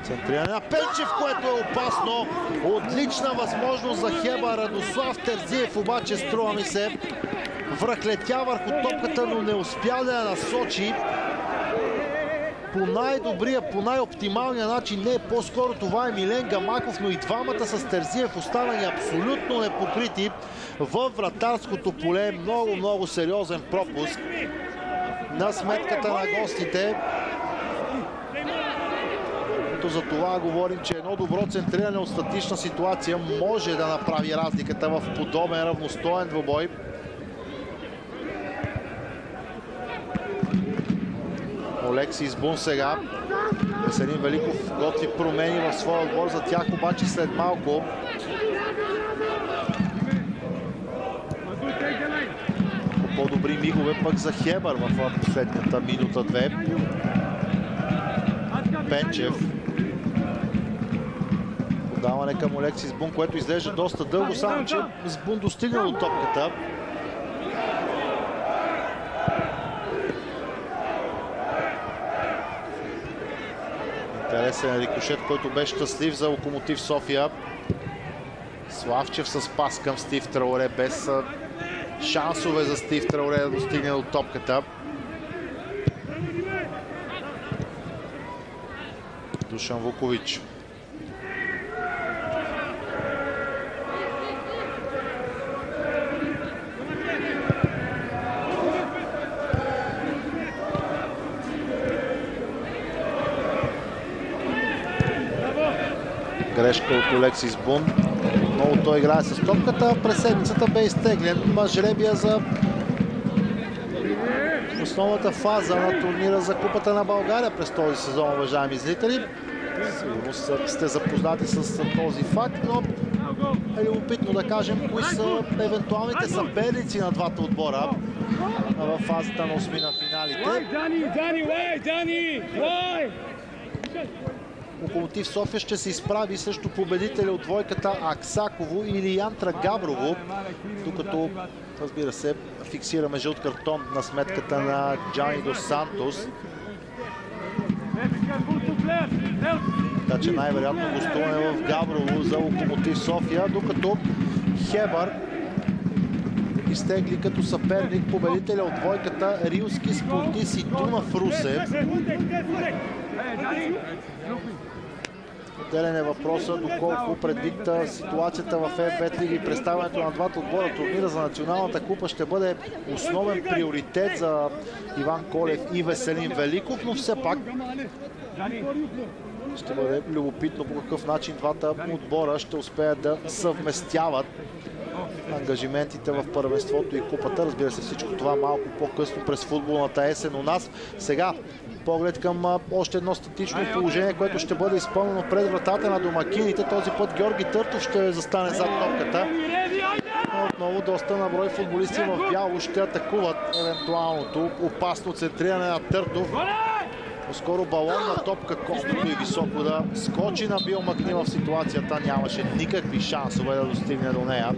S1: Центриране на Пенчев, което е опасно. Отлична възможност за Хеба. Радослав Терзиев обаче, струва ми се, връхлетя върху топката, но не успя да я насочи по най-добрия, по най-оптималния начин. Не, по-скоро това е Милен Гамаков, но и двамата с Терзиев останали абсолютно непокрити във вратарското поле. Много сериозен пропуск на сметката на гостите. За това говорим, че едно добро центриране от статична ситуация може да направи разликата в подобен равностоен двубой. Олекси Избун сега. Веселин Великов готви промени в своя отбор, за тях обаче след малко. По-добри мигове пък за Хебър в последната минута-две. Пенчев. Подаване към Олекси Избун, което изглежда доста дълго, само че Избун достигна до топката. Интересен рикошет, който бе щастлив за Локомотив София. Славчев с пас към Стив Трауре, без шансове за Стив Трауре да достигне до топката. Душан Вукович. Грешка от Олекси Избун. Отново той играе с топката. През седмицата бе изтеглен жребия за основната фаза на турнира за Купата на България през този сезон, уважаеми зрители. Сигурно сте запознати с този факт, но е любопитно да кажем кои са евентуалните съперници на двата отбора в фазата на осмина финалите. Локомотив София ще се изправи срещу победителя от двойката Аксаково или Янтра Габрово, докато, разбира се, фиксираме жълт картон на сметката на Джани Дос Сантос. Така че най-вероятно гостуване в Габрово за Локомотив София, докато Хебър изтегли като съперник победителя от двойката Рилски Спортис и Дунав Русе. Отделен е въпроса доколко предвид ситуацията в F-Bet лига и представянето на двата отбора, турнира за националната купа ще бъде основен приоритет за Иван Колев и Веселин Великов, но все пак ще бъде любопитно по какъв начин двата отбора ще успеят да съвместяват ангажиментите в първенството и купата. Разбира се, всичко това малко по-късно през футболната есен у нас. Сега поглед към още едно статично положение, което ще бъде изпълнено пред вратата на домакините. Този път Георги Търтов ще застане зад топката. Отново доста наброй футболисти в бяло ще атакуват евентуалното опасно центриране на Търтов. По-скоро балонна топка, колкото и високо да скочи на Бил Макни в ситуацията. Нямаше никакви шансове да достигне до нея.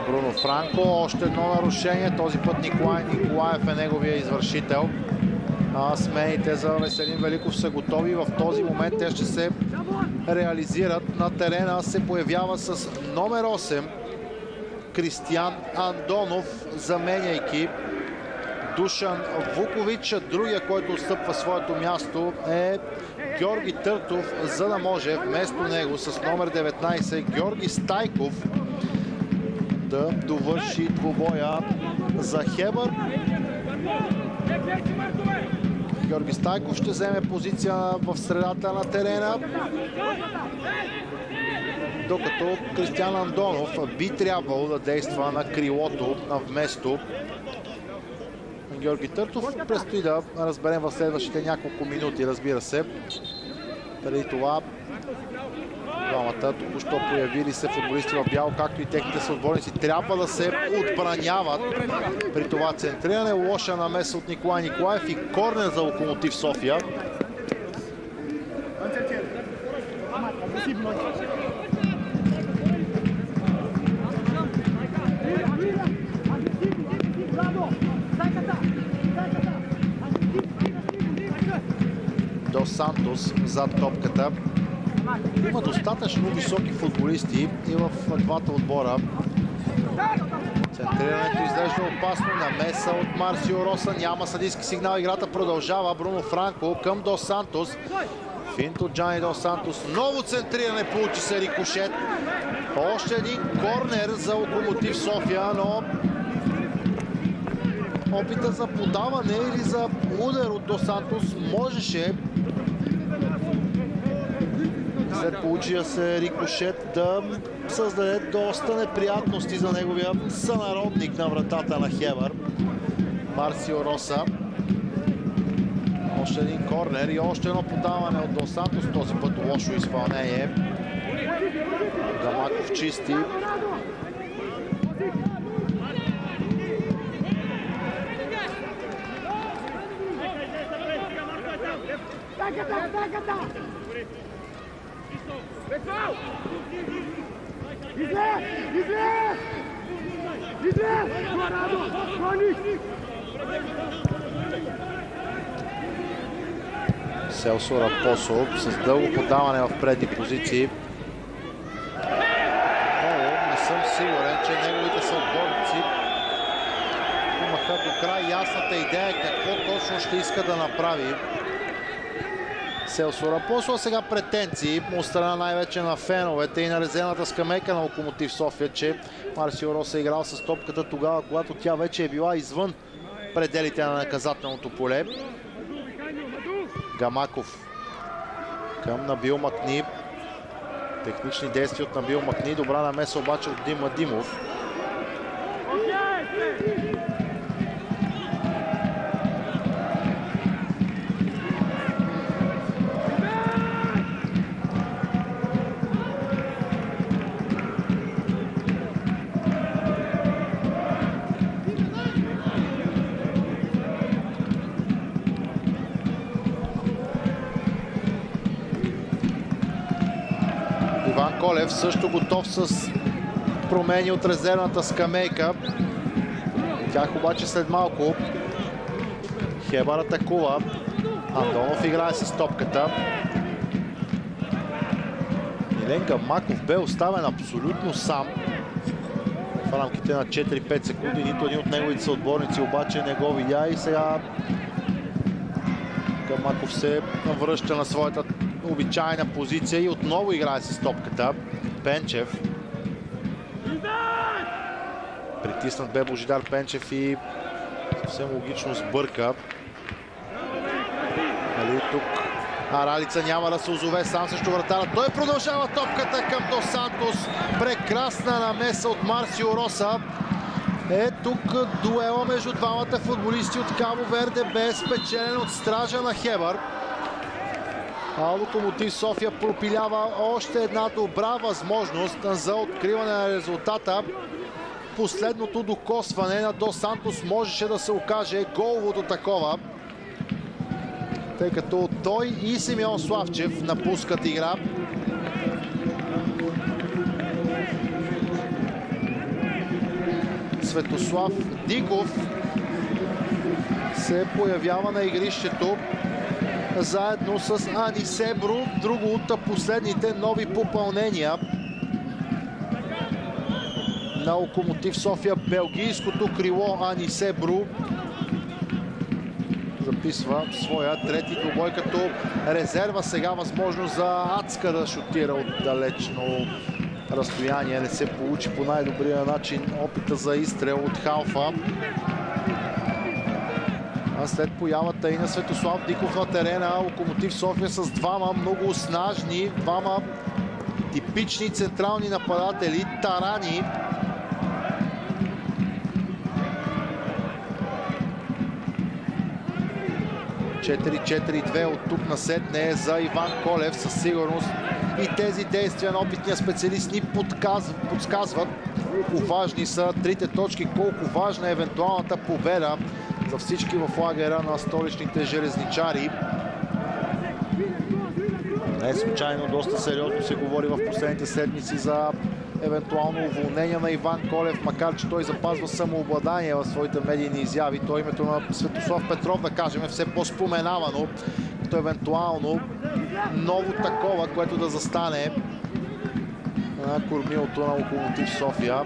S1: Бруно Франко, още едно нарушение. Този път Николай Николаев е неговия извършител. Смените за Веселин Великов са готови. В този момент те ще се реализират. На терена се появява с номер 8 Кристиян Андонов, заменяйки Душан Вукович. Другия, който отстъпва своето място, е Георги Търтов, за да може вместо него с номер 19 Георги Стайков да довърши двубоя за Хебър. Георги Стайков ще вземе позиция в средата на терена, докато Кристиян Андонов би трябвало да действа на крилото вместо Георги Търтов. Предстои да разберем в следващите няколко минути, разбира се. Преди това двамата току-що появили се футболисти в бяло, както и техните съотборници, трябва да се отбраняват при това центриране. Лоша намеса от Николай Николаев и корнер за Локомотив София. Дос Сантос зад топката. Има достатъчно високи футболисти и в двата отбора. Центрирането изглежда опасно. Намеса от Марсио Роса. Няма съдийски сигнал. Играта продължава. Бруно Франко към Дос Сантос. Финт от Джани Дос Сантос. Ново центриране. Получи се рикошет. Още един корнер за Локомотив София, но опита за подаване или за удар от Дос Сантос можеше след получия се рикошет да създаде доста неприятности за неговия сънародник на вратата на Хебър, Марсио Роса. Още един корнер и още едно подаване от Дос Сантос, този път лошо изпълнение. Гамаков чисти. Селсо Рапосо с дълго подаване в предни позиции. Не съм сигурен, че неговите съотборници имаха до край ясната идея какво точно ще иска да направи Селсо Рапосо. А сега претенции от страна най-вече на феновете и на резервната скамейка на Локомотив София, че Марсио Роса е играл с топката тогава, когато тя вече е била извън пределите на наказателното поле. Гамаков към Набил Макни. Технични действия от Набил Макни. Добра намеса обаче от Дима Димов. Иван Колев също готов с промени от резервната скамейка. Тях обаче след малко. Хебър атакува. Андонов играе с топката. Милен Гамаков бе оставен абсолютно сам в рамките на 4-5 секунди. Нито един от неговите съотборници обаче не го видя и сега Гамаков се връща на своята обичайна позиция и отново играе с топката. Пенчев. Притиснат бе Божидар Пенчев и съвсем логично сбърка. Нали, тук Аралица няма да се озове сам срещу вратара. Той продължава топката към Дос Сантос. Прекрасна намеса от Марсио Роса. Тук дуела между двамата футболисти от Кабо Верде бе спечелен от стража на Хебър. Локомотив София пропилява още една добра възможност за откриване на резултата. Последното докосване на Дос Сантос можеше да се окаже головото такова, тъй като той и Симеон Славчев напускат игра. Светослав Диков се появява на игрището заедно с Ани Себру, друго от последните нови попълнения на Локомотив София. Белгийското крило Ани Себру записва своя трети двубой като резерва. Сега възможност за Ацка да шутира от далечно разстояние. Не се получи по най-добрия начин опита за изстрел от халфа. А след появата и на Светослав Диков на терена, Локомотив София с двама много снажни, двама типични централни нападатели, тарани. (4-4-2) от тук насетне за Иван Колев. Със сигурност и тези действия на опитния специалист ни подсказват колко важни са трите точки, колко важна е евентуалната победа за всички в лагера на столичните железничари. Не случайно доста сериозно се говори в последните седмици за евентуално уволнение на Иван Колев, макар че той запазва самообладание в своите медийни изяви. То името на Светослав Петров, да кажем, е все по-споменавано като евентуално ново такова, което да застане на кормилото на Локомотив София.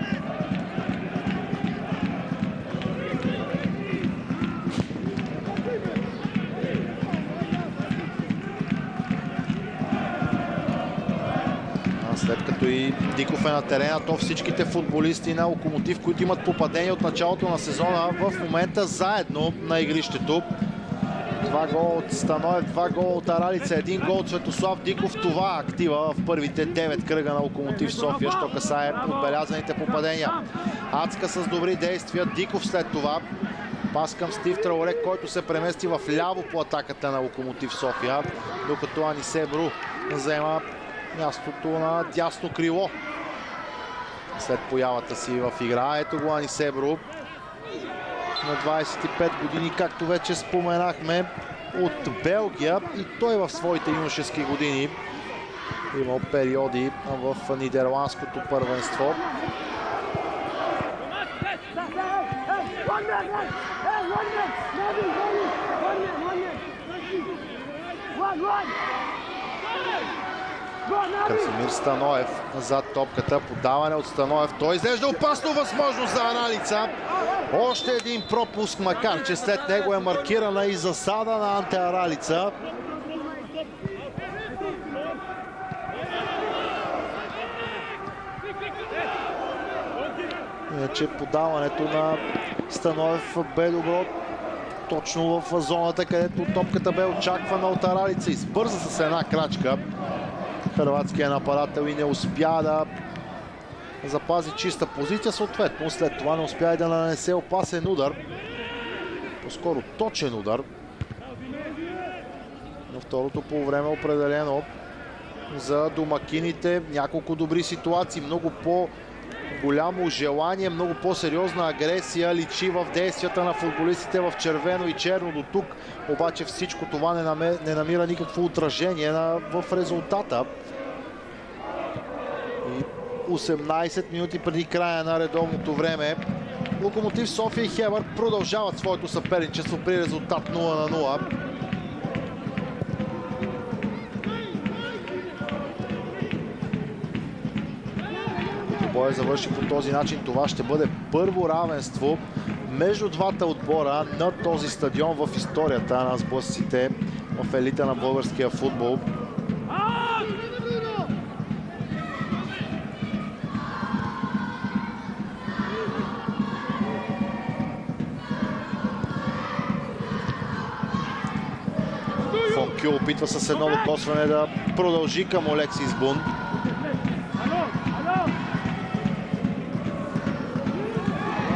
S1: След като и Диков е на терена, то всичките футболисти на Локомотив, които имат попадение от началото на сезона, в момента заедно на игрището. 2 гола от Станоев, 2 гола от Аралица, 1 гол от Светослав Диков. Това актива в първите 9 кръга на Локомотив София, що касае отбелязаните попадения. Ацка с добри действия, Диков след това. Пас към Стив Траоре, който се премести в ляво по атаката на Локомотив София, докато Ани Себру заема мястото на дясно крило след появата си в игра. Ето го Ани Себру на 25 години, както вече споменахме, от Белгия, и той в своите юношески години имал периоди в нидерландското първенство. Красимир Станоев зад топката, подаване от Станоев. Той изглежда опасно възможност за Аралица. Още един пропуск, макар че след него е маркирана и засада на Анте Аралица. Иначе подаването на Станоев бе добро точно в зоната, където топката бе очаквана от Аралица. Избърза с една крачка хърватския нападател и не успя да запази чиста позиция. Съответно, след това не успя и да нанесе опасен удар. По-скоро точен удар. На второто полувреме определено за домакините. Няколко добри ситуации, много по-голямо желание, много по-сериозна агресия личи в действията на футболистите в червено и черно до тук. Обаче всичко това не намира никакво отражение в резултата. И 18 минути преди края на редовното време Локомотив София и Хебър продължават своето съперничество при резултат 0-0. Боя завърши по този начин. Това ще бъде първо равенство между двата отбора на този стадион в историята на сблъсъците в елита на българския футбол. Фонкю опитва с едно докосване да продължи към Олексис Бун.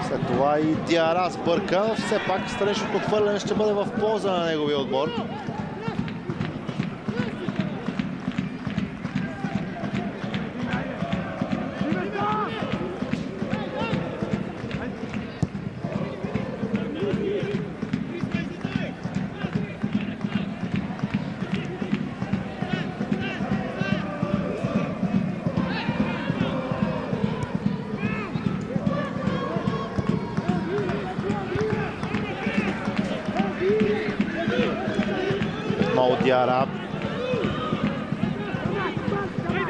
S1: След това и Диара сбърка. Все пак страничното хвърляне ще бъде в полза на неговия отбор. Диара.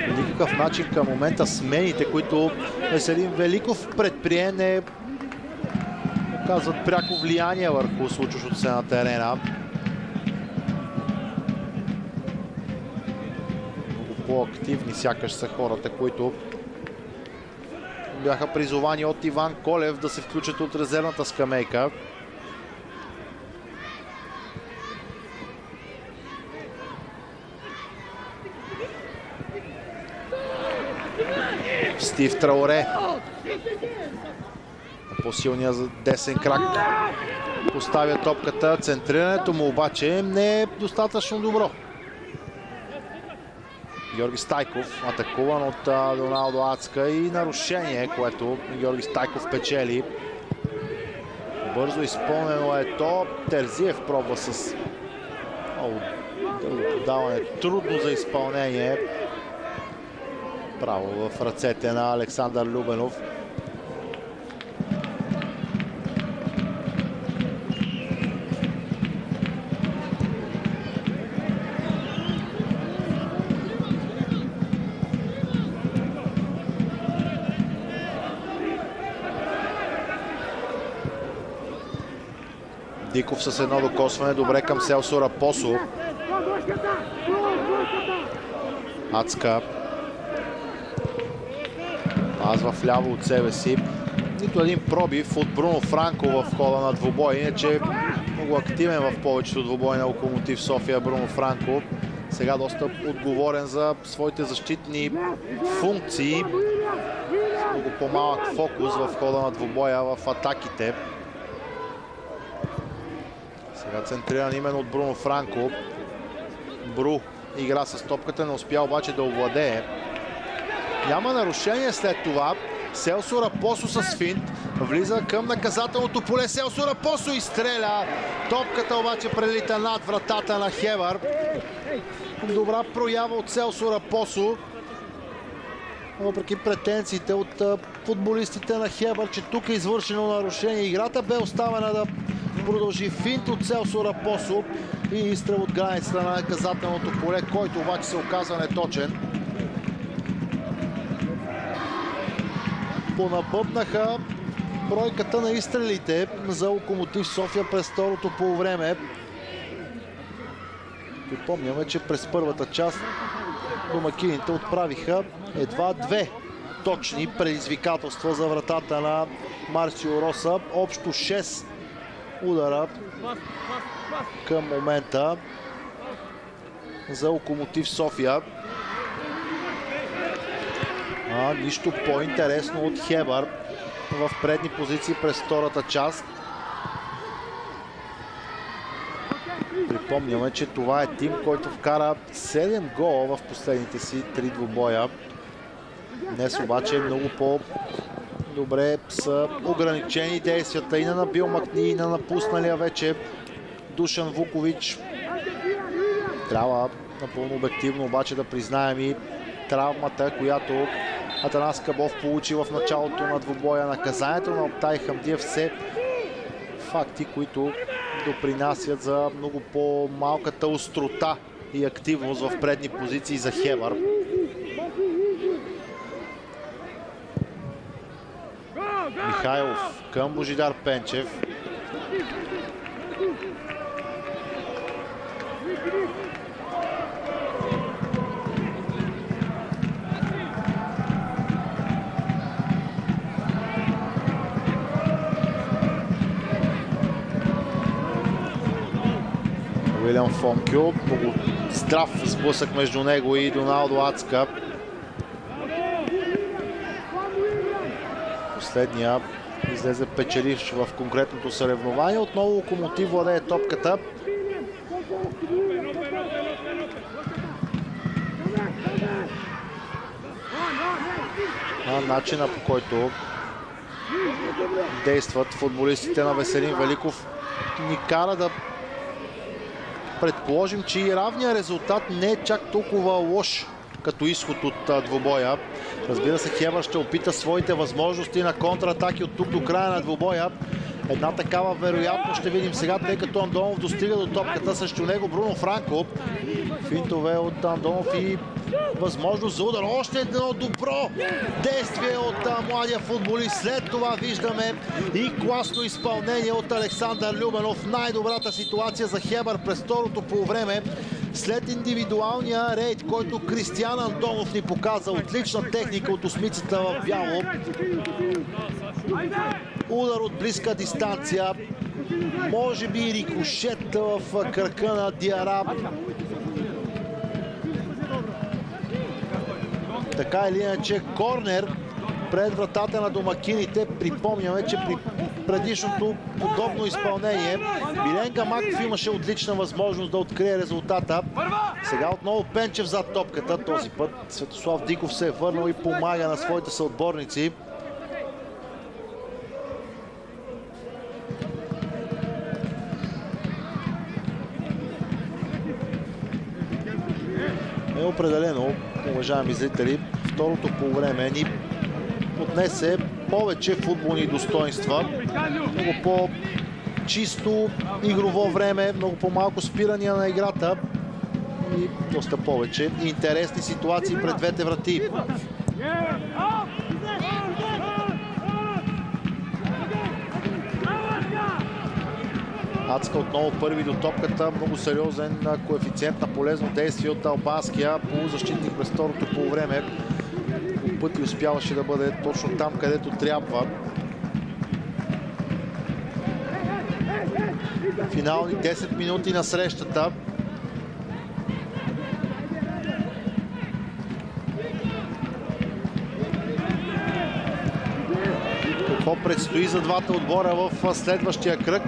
S1: По никакъв начин към момента смените, които Веселин Великов предприе, не оказват пряко влияние върху случващото се на терена. Много по-активни сякаш са хората, които бяха призовани от Иван Колев да се включат от резервната скамейка. Стив Траоре. По-силния за десен крак поставя топката. Центрирането му обаче не е достатъчно добро. Георги Стайков атакуван от Доналдо Ацка и нарушение, което Георги Стайков печели. Бързо изпълнено е то. Терзиев пробва с дълго подаване. Трудно за изпълнение. Право в ръцете на Александър Любенов. Диков с едно докосване. Добре към Селсо Рапосо. Ацка. Пазва вляво от себе си. Нито един пробив от Бруно Франко в хода на двубой. Иначе много активен в повечето двубой на Локомотив София Бруно Франко. Сега доста отговорен за своите защитни функции. Много по-малък фокус в хода на двубоя в атаките. Сега центриран именно от Бруно Франко. Бру игра с топката, не успя обаче да овладее. Няма нарушение след това. Селсо Рапосо с финт. Влиза към наказателното поле. Селсо Рапосо изстреля. Топката обаче прелита над вратата на Хебър. Добра проява от Селсо Рапосо. Въпреки претенциите от футболистите на Хебър, че тук е извършено нарушение. Играта бе оставена да продължи. Финт от Селсо Рапосо и изстрел от границата на наказателното поле, който обаче се оказа неточен. Понабъбнаха бройката на изстрелите за Локомотив София през второто полувреме. Припомняме, че през първата част домакините отправиха едва 2 точни предизвикателства за вратата на Марсио Роса. Общо 6 удара към момента за Локомотив София. Нищо по-интересно от Хебър в предни позиции през втората част. Припомняме, че това е тим, който вкара 7 гола в последните си 3 двубоя. Днес обаче много по-добре са ограничени действията и на Набил Макни, и на напусналия вече Душан Вукович. Трябва напълно обективно обаче да признаем и травмата, която Атанас Кабов получи в началото на двубоя. Наказанието на Оптай Хамдиев, все факти, които допринасят за много по-малката острота и активност в предни позиции за Хебър. Михайлов към Божидар Пенчев. Уилям Фонкю. Много здрав сблъсък между него и Доналдо Ацка. Последния излезе печеливш в конкретното съревнование. Отново Локомотив владее топката. Начина, по който действат футболистите на Веселин Великов, ни кара да предположим, че и равният резултат не е чак толкова лош като изход от двубоя. Разбира се, Хебър ще опита своите възможности на контратаки от тук до края на двубоя. Една такава вероятно ще видим сега, тъй като Андонов достига до топката, срещу него Бруно Франко. Финтове от Андонов и възможност за удар. Още едно добро действие от младия футболист. След това виждаме и класно изпълнение от Александър Любенов. Най-добрата ситуация за Хебър през второто полувреме. След индивидуалния рейд, който Кристиан Андонов ни показа. Отлична техника от осмицата в бяло. Удар от близка дистанция. Може би рикошет в кръка на Диара. Така или иначе, корнер пред вратата на домакините. Припомняме, че при предишното подобно изпълнение Милен Гамаков имаше отлична възможност да открие резултата. Сега отново Пенчев зад топката. Този път Светослав Диков се е върнал и помага на своите съотборници. Определено, уважаеми зрители, второто полувреме ни отнесе повече футболни достоинства. Много по-чисто игрово време, много по-малко спирания на играта и доста повече интересни ситуации пред двете врати. Ацка отново първи до топката. Много сериозен коефициент на полезно действие от албанския полузащитник през второто полувреме. По пъти успяваше да бъде точно там, където трябва. Финални 10 минути на срещата. Какво предстои за двата отбора в следващия кръг?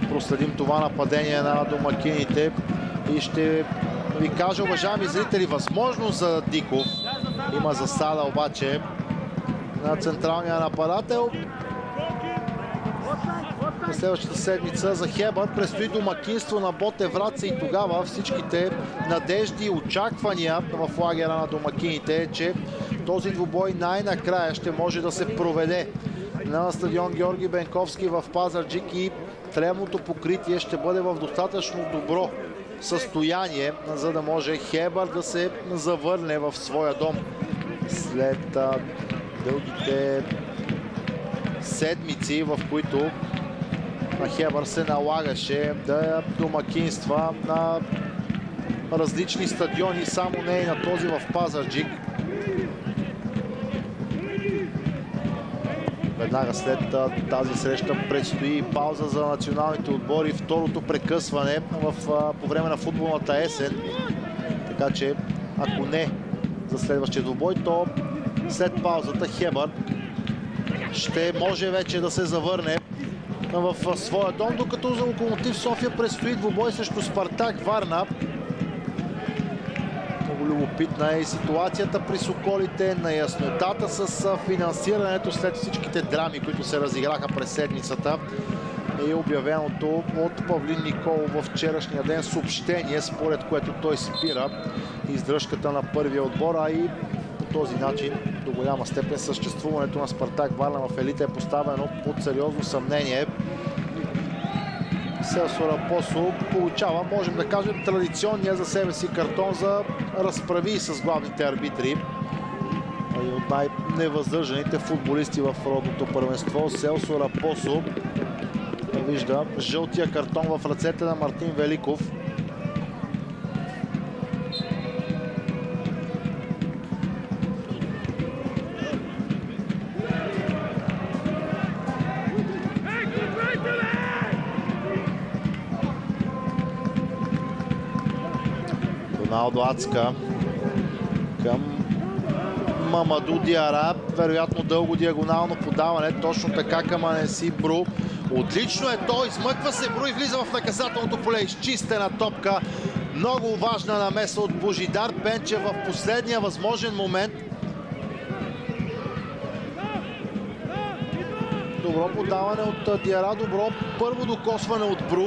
S1: Проследим това нападение на домакините и ще ви кажа, уважаеми зрители, възможност за Диков. Има засада обаче на централния нападател. На следващата седмица за Хебър предстои домакинство на Ботев Враца и тогава всичките надежди и очаквания в лагера на домакините е, че този двубой най-накрая ще може да се проведе на стадион Георги Бенковски в Пазарджик и тревното покритие ще бъде в достатъчно добро състояние, за да може Хебър да се завърне в своя дом. След дългите седмици, в които на Хебър се налагаше да домакинства на различни стадиони, само не и на този в Пазарджик. Веднага след тази среща предстои пауза за националните отбори. Второто прекъсване по време на футболната есен. Така че, ако не за следващия двубой, то след паузата Хебър ще може вече да се завърне в своя дом, докато за Локомотив София предстои двубой срещу Спартак Варна. Много любопитна е и ситуацията при Соколите, на яснотата с финансирането след всичките драми, които се разиграха през седмицата. И обявеното от Павлин Николов във вчерашния ден съобщение, според което той спира издръжката на първия отбор, а и по този начин до голяма степен съществуването на Спартак Варна в елита е поставено под сериозно съмнение. Селсо Рапосо получава, можем да кажем, традиционния за себе си картон за разправи с главните арбитри. И от най-невъздържаните футболисти в родното първенство. Селсо Рапосо вижда жълтия картон в ръцете на Мартин Великов. Роналдо Ацка към Мамаду Диара. Вероятно дълго диагонално подаване. Точно така към Анеси Бру. Отлично е той. Измъква се Бру и влиза в наказателното поле. Изчистена топка. Много важна намеса от Божидар Пенчев в последния възможен момент. Добро подаване от Диара. Добро първо докосване от Бру.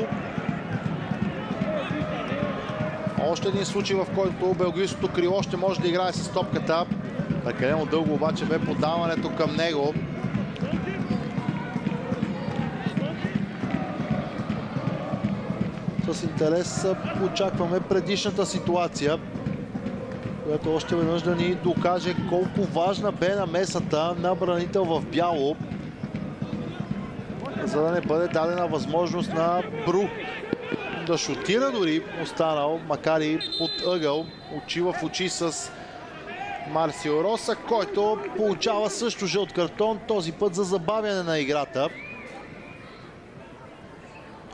S1: Още един случай, в който белгийското крило ще може да играе с топката. Прекалено дълго обаче бе подаването към него. с интерес очакваме предишната ситуация, която още веднъж да ни докаже колко важна бе намесата на бранител в бяло, за да не бъде дадена възможност на Бру да шутира, дори останал, макар и под ъгъл, очи в очи с Марсио Роса, който получава също жълт картон, този път за забавяне на играта.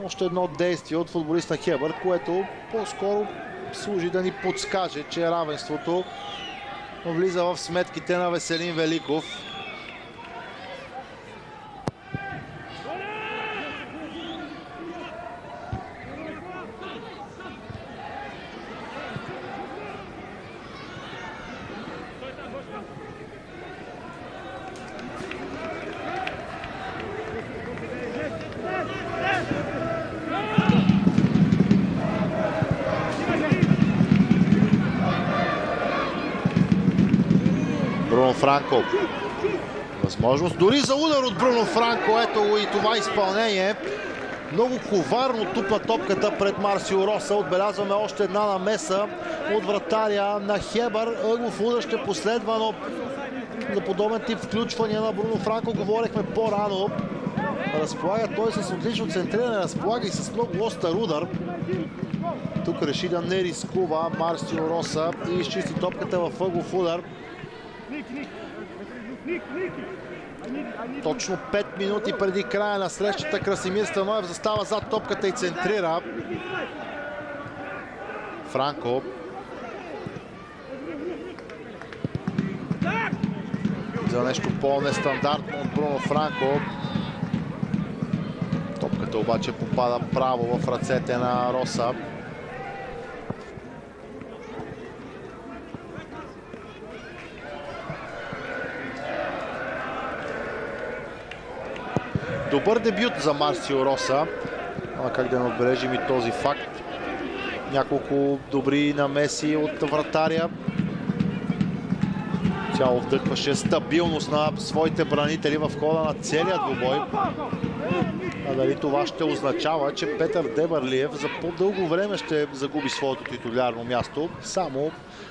S1: Още едно действие от футболист на Хебър, което по-скоро служи да ни подскаже, че равенството влиза в сметките на Веселин Великов. Бруно Франко. Възможност дори за удар от Бруно Франко. Ето го и това изпълнение. Много коварно тупа топката пред Марсио Роса. Отбелязваме още една намеса от вратаря на Хебър. Ъглов удар ще последва, но за подобен тип включвания на Бруно Франко говорихме по-рано. Разполага той с отлично центриране, разполага и с много остър удар. Тук реши да не рискува Марсио Роса и изчисти топката в ъглов удар. Точно 5 минути преди края на срещата Красимир Станоев застава зад топката и центрира. Франко. За нещо по-нестандартно от Бруно Франко. Топката обаче попада право в ръцете на Роса. Добър дебют за Марсио Роса. Как да не отбележим и този факт. Няколко добри намеси от вратаря. Цяло вдъхваше стабилност на своите бранители в хода на целия двубой. А дали това ще означава, че Петър Дебърлиев за по-дълго време ще загуби своето титулярно място? Само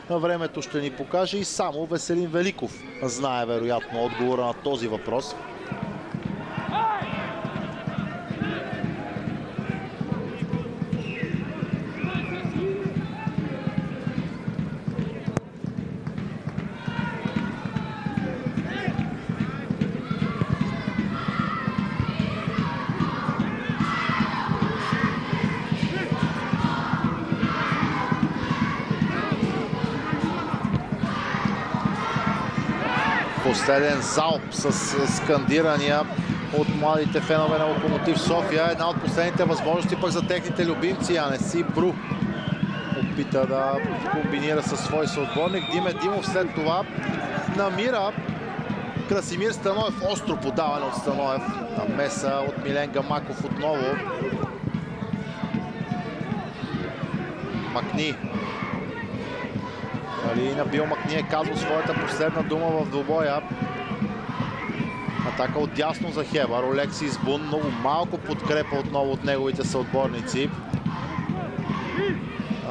S1: времето ще ни покаже и само Веселин Великов знае вероятно отговора на този въпрос. Последен залп с скандирания от младите фенове на Локомотив София. Една от последните възможности пък за техните любимци. Анеси Бру опита да комбинира със свой съотборник. Диме Димов след това намира Красимир Станоев. Остро подаване от Станоев. Намеса от Милен Гамаков отново. Макни. Али Набил Макни е казал своята последна дума в двубоя. Атака от дясно за Хебър. Олексис Бун. Много малко подкрепа отново от неговите съотборници.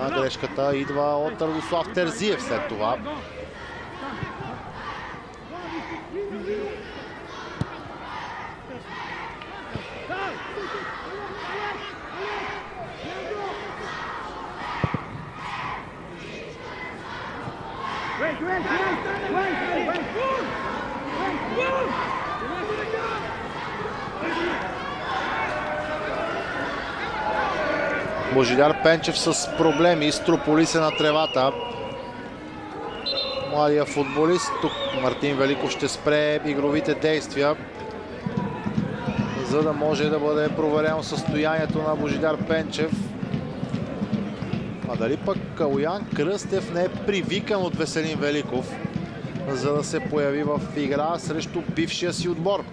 S1: Грешката идва от Радослав Терзиев след това. Божидар Пенчев с проблеми, строполи се на тревата. Младия футболист. Тук Мартин Великов ще спре игровите действия, за да може да бъде проверено състоянието на Божидар Пенчев. А дали пък Калоян Кръстев не е привикан от Веселин Великов, за да се появи в игра срещу бившия си отбор?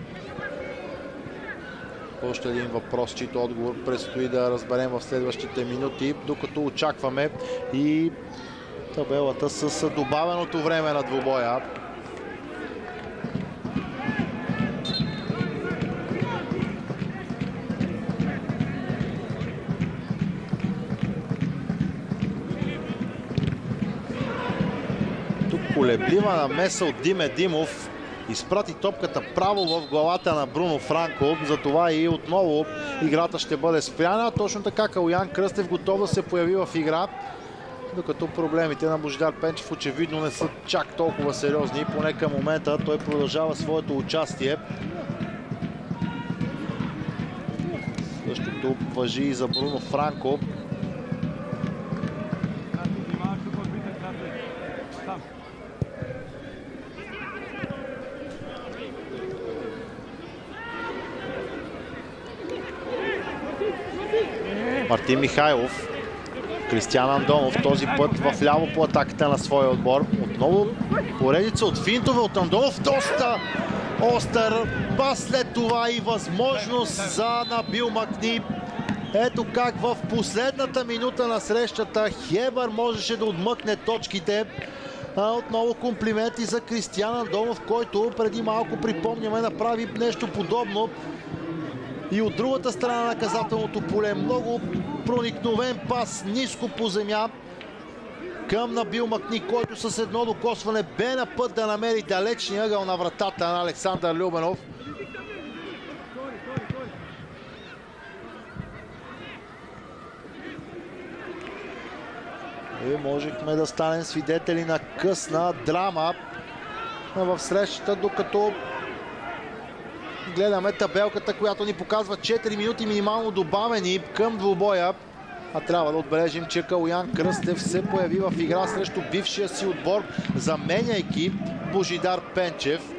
S1: Още един въпрос, чийто отговор предстои да разберем в следващите минути, докато очакваме и табелата с добавеното време на двубоя. Колеблива намеса от Диме Димов. Изпрати топката право в главата на Бруно Франко. Затова и отново играта ще бъде спряна. Точно така Калуян Кръстев готов да се появи в игра. Докато проблемите на Божидар Пенчев очевидно не са чак толкова сериозни. Поне към момента той продължава своето участие. Същото важи и за Бруно Франко. Мартин Михайлов. Кристиан Андонов този път в ляво по атаката на своя отбор. Отново поредица от финтове от Андонов. Доста остър пас, след това и възможност за Набил Макни. Ето как в последната минута на срещата Хебър можеше да отмъкне точките. Отново комплименти за Кристиан Андонов, който преди малко, припомняме, направи нещо подобно и от другата страна на наказателното поле. Много проникновен пас ниско по земя към Набил Макни, който с едно докосване бе на път да намери далечния ъгъл на вратата на Александър Любенов. И можехме да станем свидетели на късна драма в срещата, докато гледаме табелката, която ни показва 4 минути минимално добавени към двубоя. А трябва да отбележим, че Калуян Кръстев се появи в игра срещу бившия си отбор, заменяйки Божидар Пенчев.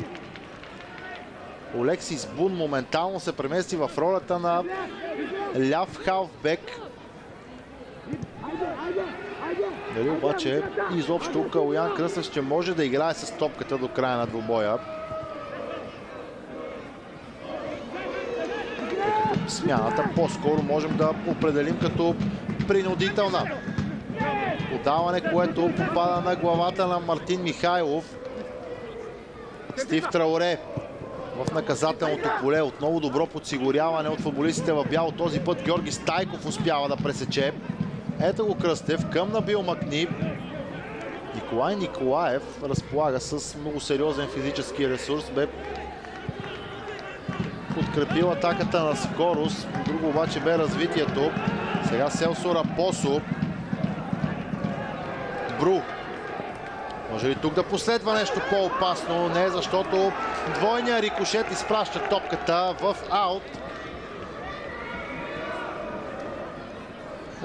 S1: Олексис Бун моментално се премести в ролята на ляв халфбек. Дали обаче изобщо Калуян Кръстев ще може да играе с топката до края на двубоя? Смяната по-скоро можем да определим като принудителна. Подаване, което попада на главата на Мартин Михайлов. Стив Трауре в наказателното поле. Отново добро подсигуряване от футболистите в бяло. Този път Георги Стайков успява да пресече. Ето го Кръстев към Набил Макни. Николай Николаев разполага с много сериозен физически ресурс. Бе подкрепил атаката на скорост. Друго обаче бе развитието. Сега Селсо Рапосо. Бру. Може ли тук да последва нещо по-опасно? Не, защото двойния рикошет изпраща топката в аут.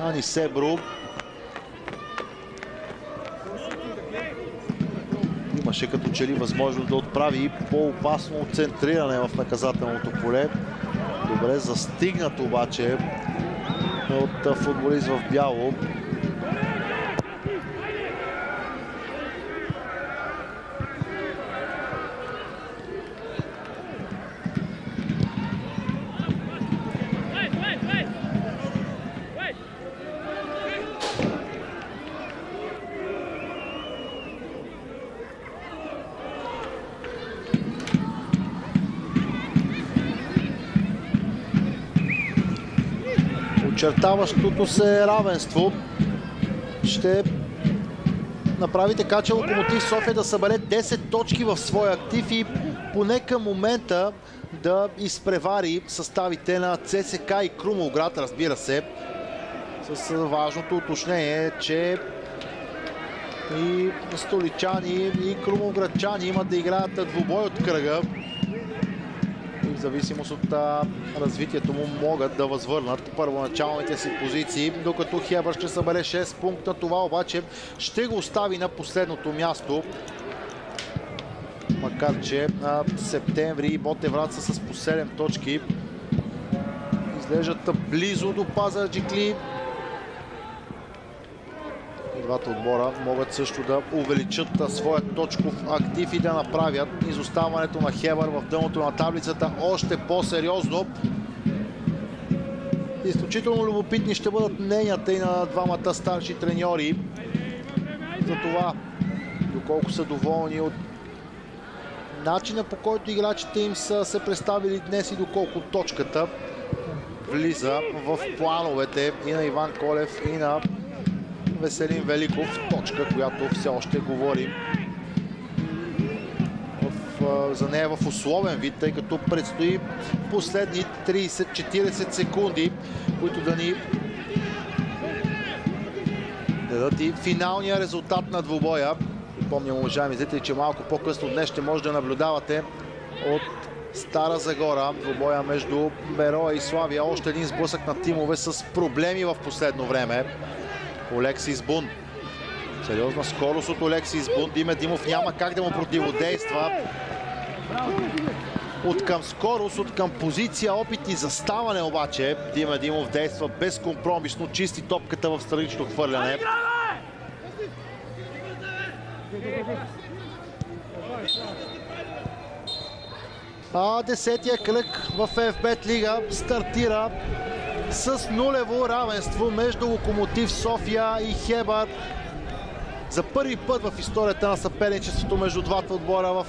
S1: Анисе Бру. Имаше като че ли възможност да отправи по-опасно центриране в наказателното поле. Добре застигнат обаче от футболист в бяло. Очертаващото се равенство ще направи така, че Локомотив София да събере 10 точки в своя актив и поне към момента да изпревари съставите на ЦСК и Крумовград, разбира се. С важното уточнение, че и столичани, и крумовградчани имат да играят двубой от кръга. В зависимост от развитието му могат да възвърнат първоначалните си позиции, докато Хебър ще събере 6 пункта. Това обаче ще го остави на последното място. Макар че Септември и Ботевград са с по 7 точки. Изглеждат близо до Пазарджикли. Двата отбора могат също да увеличат своя точков актив и да направят изоставането на Хебър в дъното на таблицата още по-сериозно. Изключително любопитни ще бъдат мненията и на двамата старши треньори за това доколко са доволни от начина, по който играчите им са се представили днес и доколко точката влиза в плановете и на Иван Колев, и на Веселин Великов. Точка, която все още говорим за нея в условен вид, тъй като предстои последни 30-40 секунди, които да ни дадат и финалния резултат на двубоя. Помням, уважаеми зрители, че малко по-късно днес ще може да наблюдавате от Стара Загора двубоя между Бероя и Славия. Още един сблъсък на тимове с проблеми в последно време. Олексис Бун. Сериозна скорост от Олексис Бун. Диме Димов няма как да му противодейства. От към скорост, от към позиция, опити за ставане обаче. Диме Димов действа безкомпромисно, чисти топката в странично хвърляне. А 10-тия кръг в FBET Лига стартира с нулево равенство между Локомотив София и Хебър. За първи път в историята на съперничеството между двата отбора в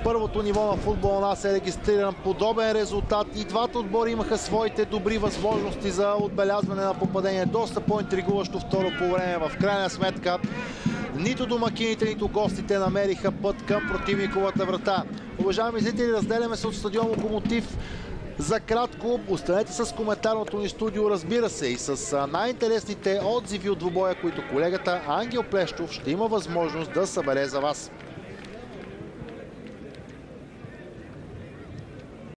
S1: първото ниво на футбола нас е регистриран подобен резултат и двата отбора имаха своите добри възможности за отбелязване на попадение. Доста по-интригуващо второ по време. В крайна сметка нито домакините, нито гостите намериха път към противниковата врата. Уважаеми зрители, разделяме се от стадион Локомотив. За кратко останете с коментарното ни студио, разбира се, и с най-интересните отзиви от двубоя, които колегата Ангел Плещов ще има възможност да събере за вас.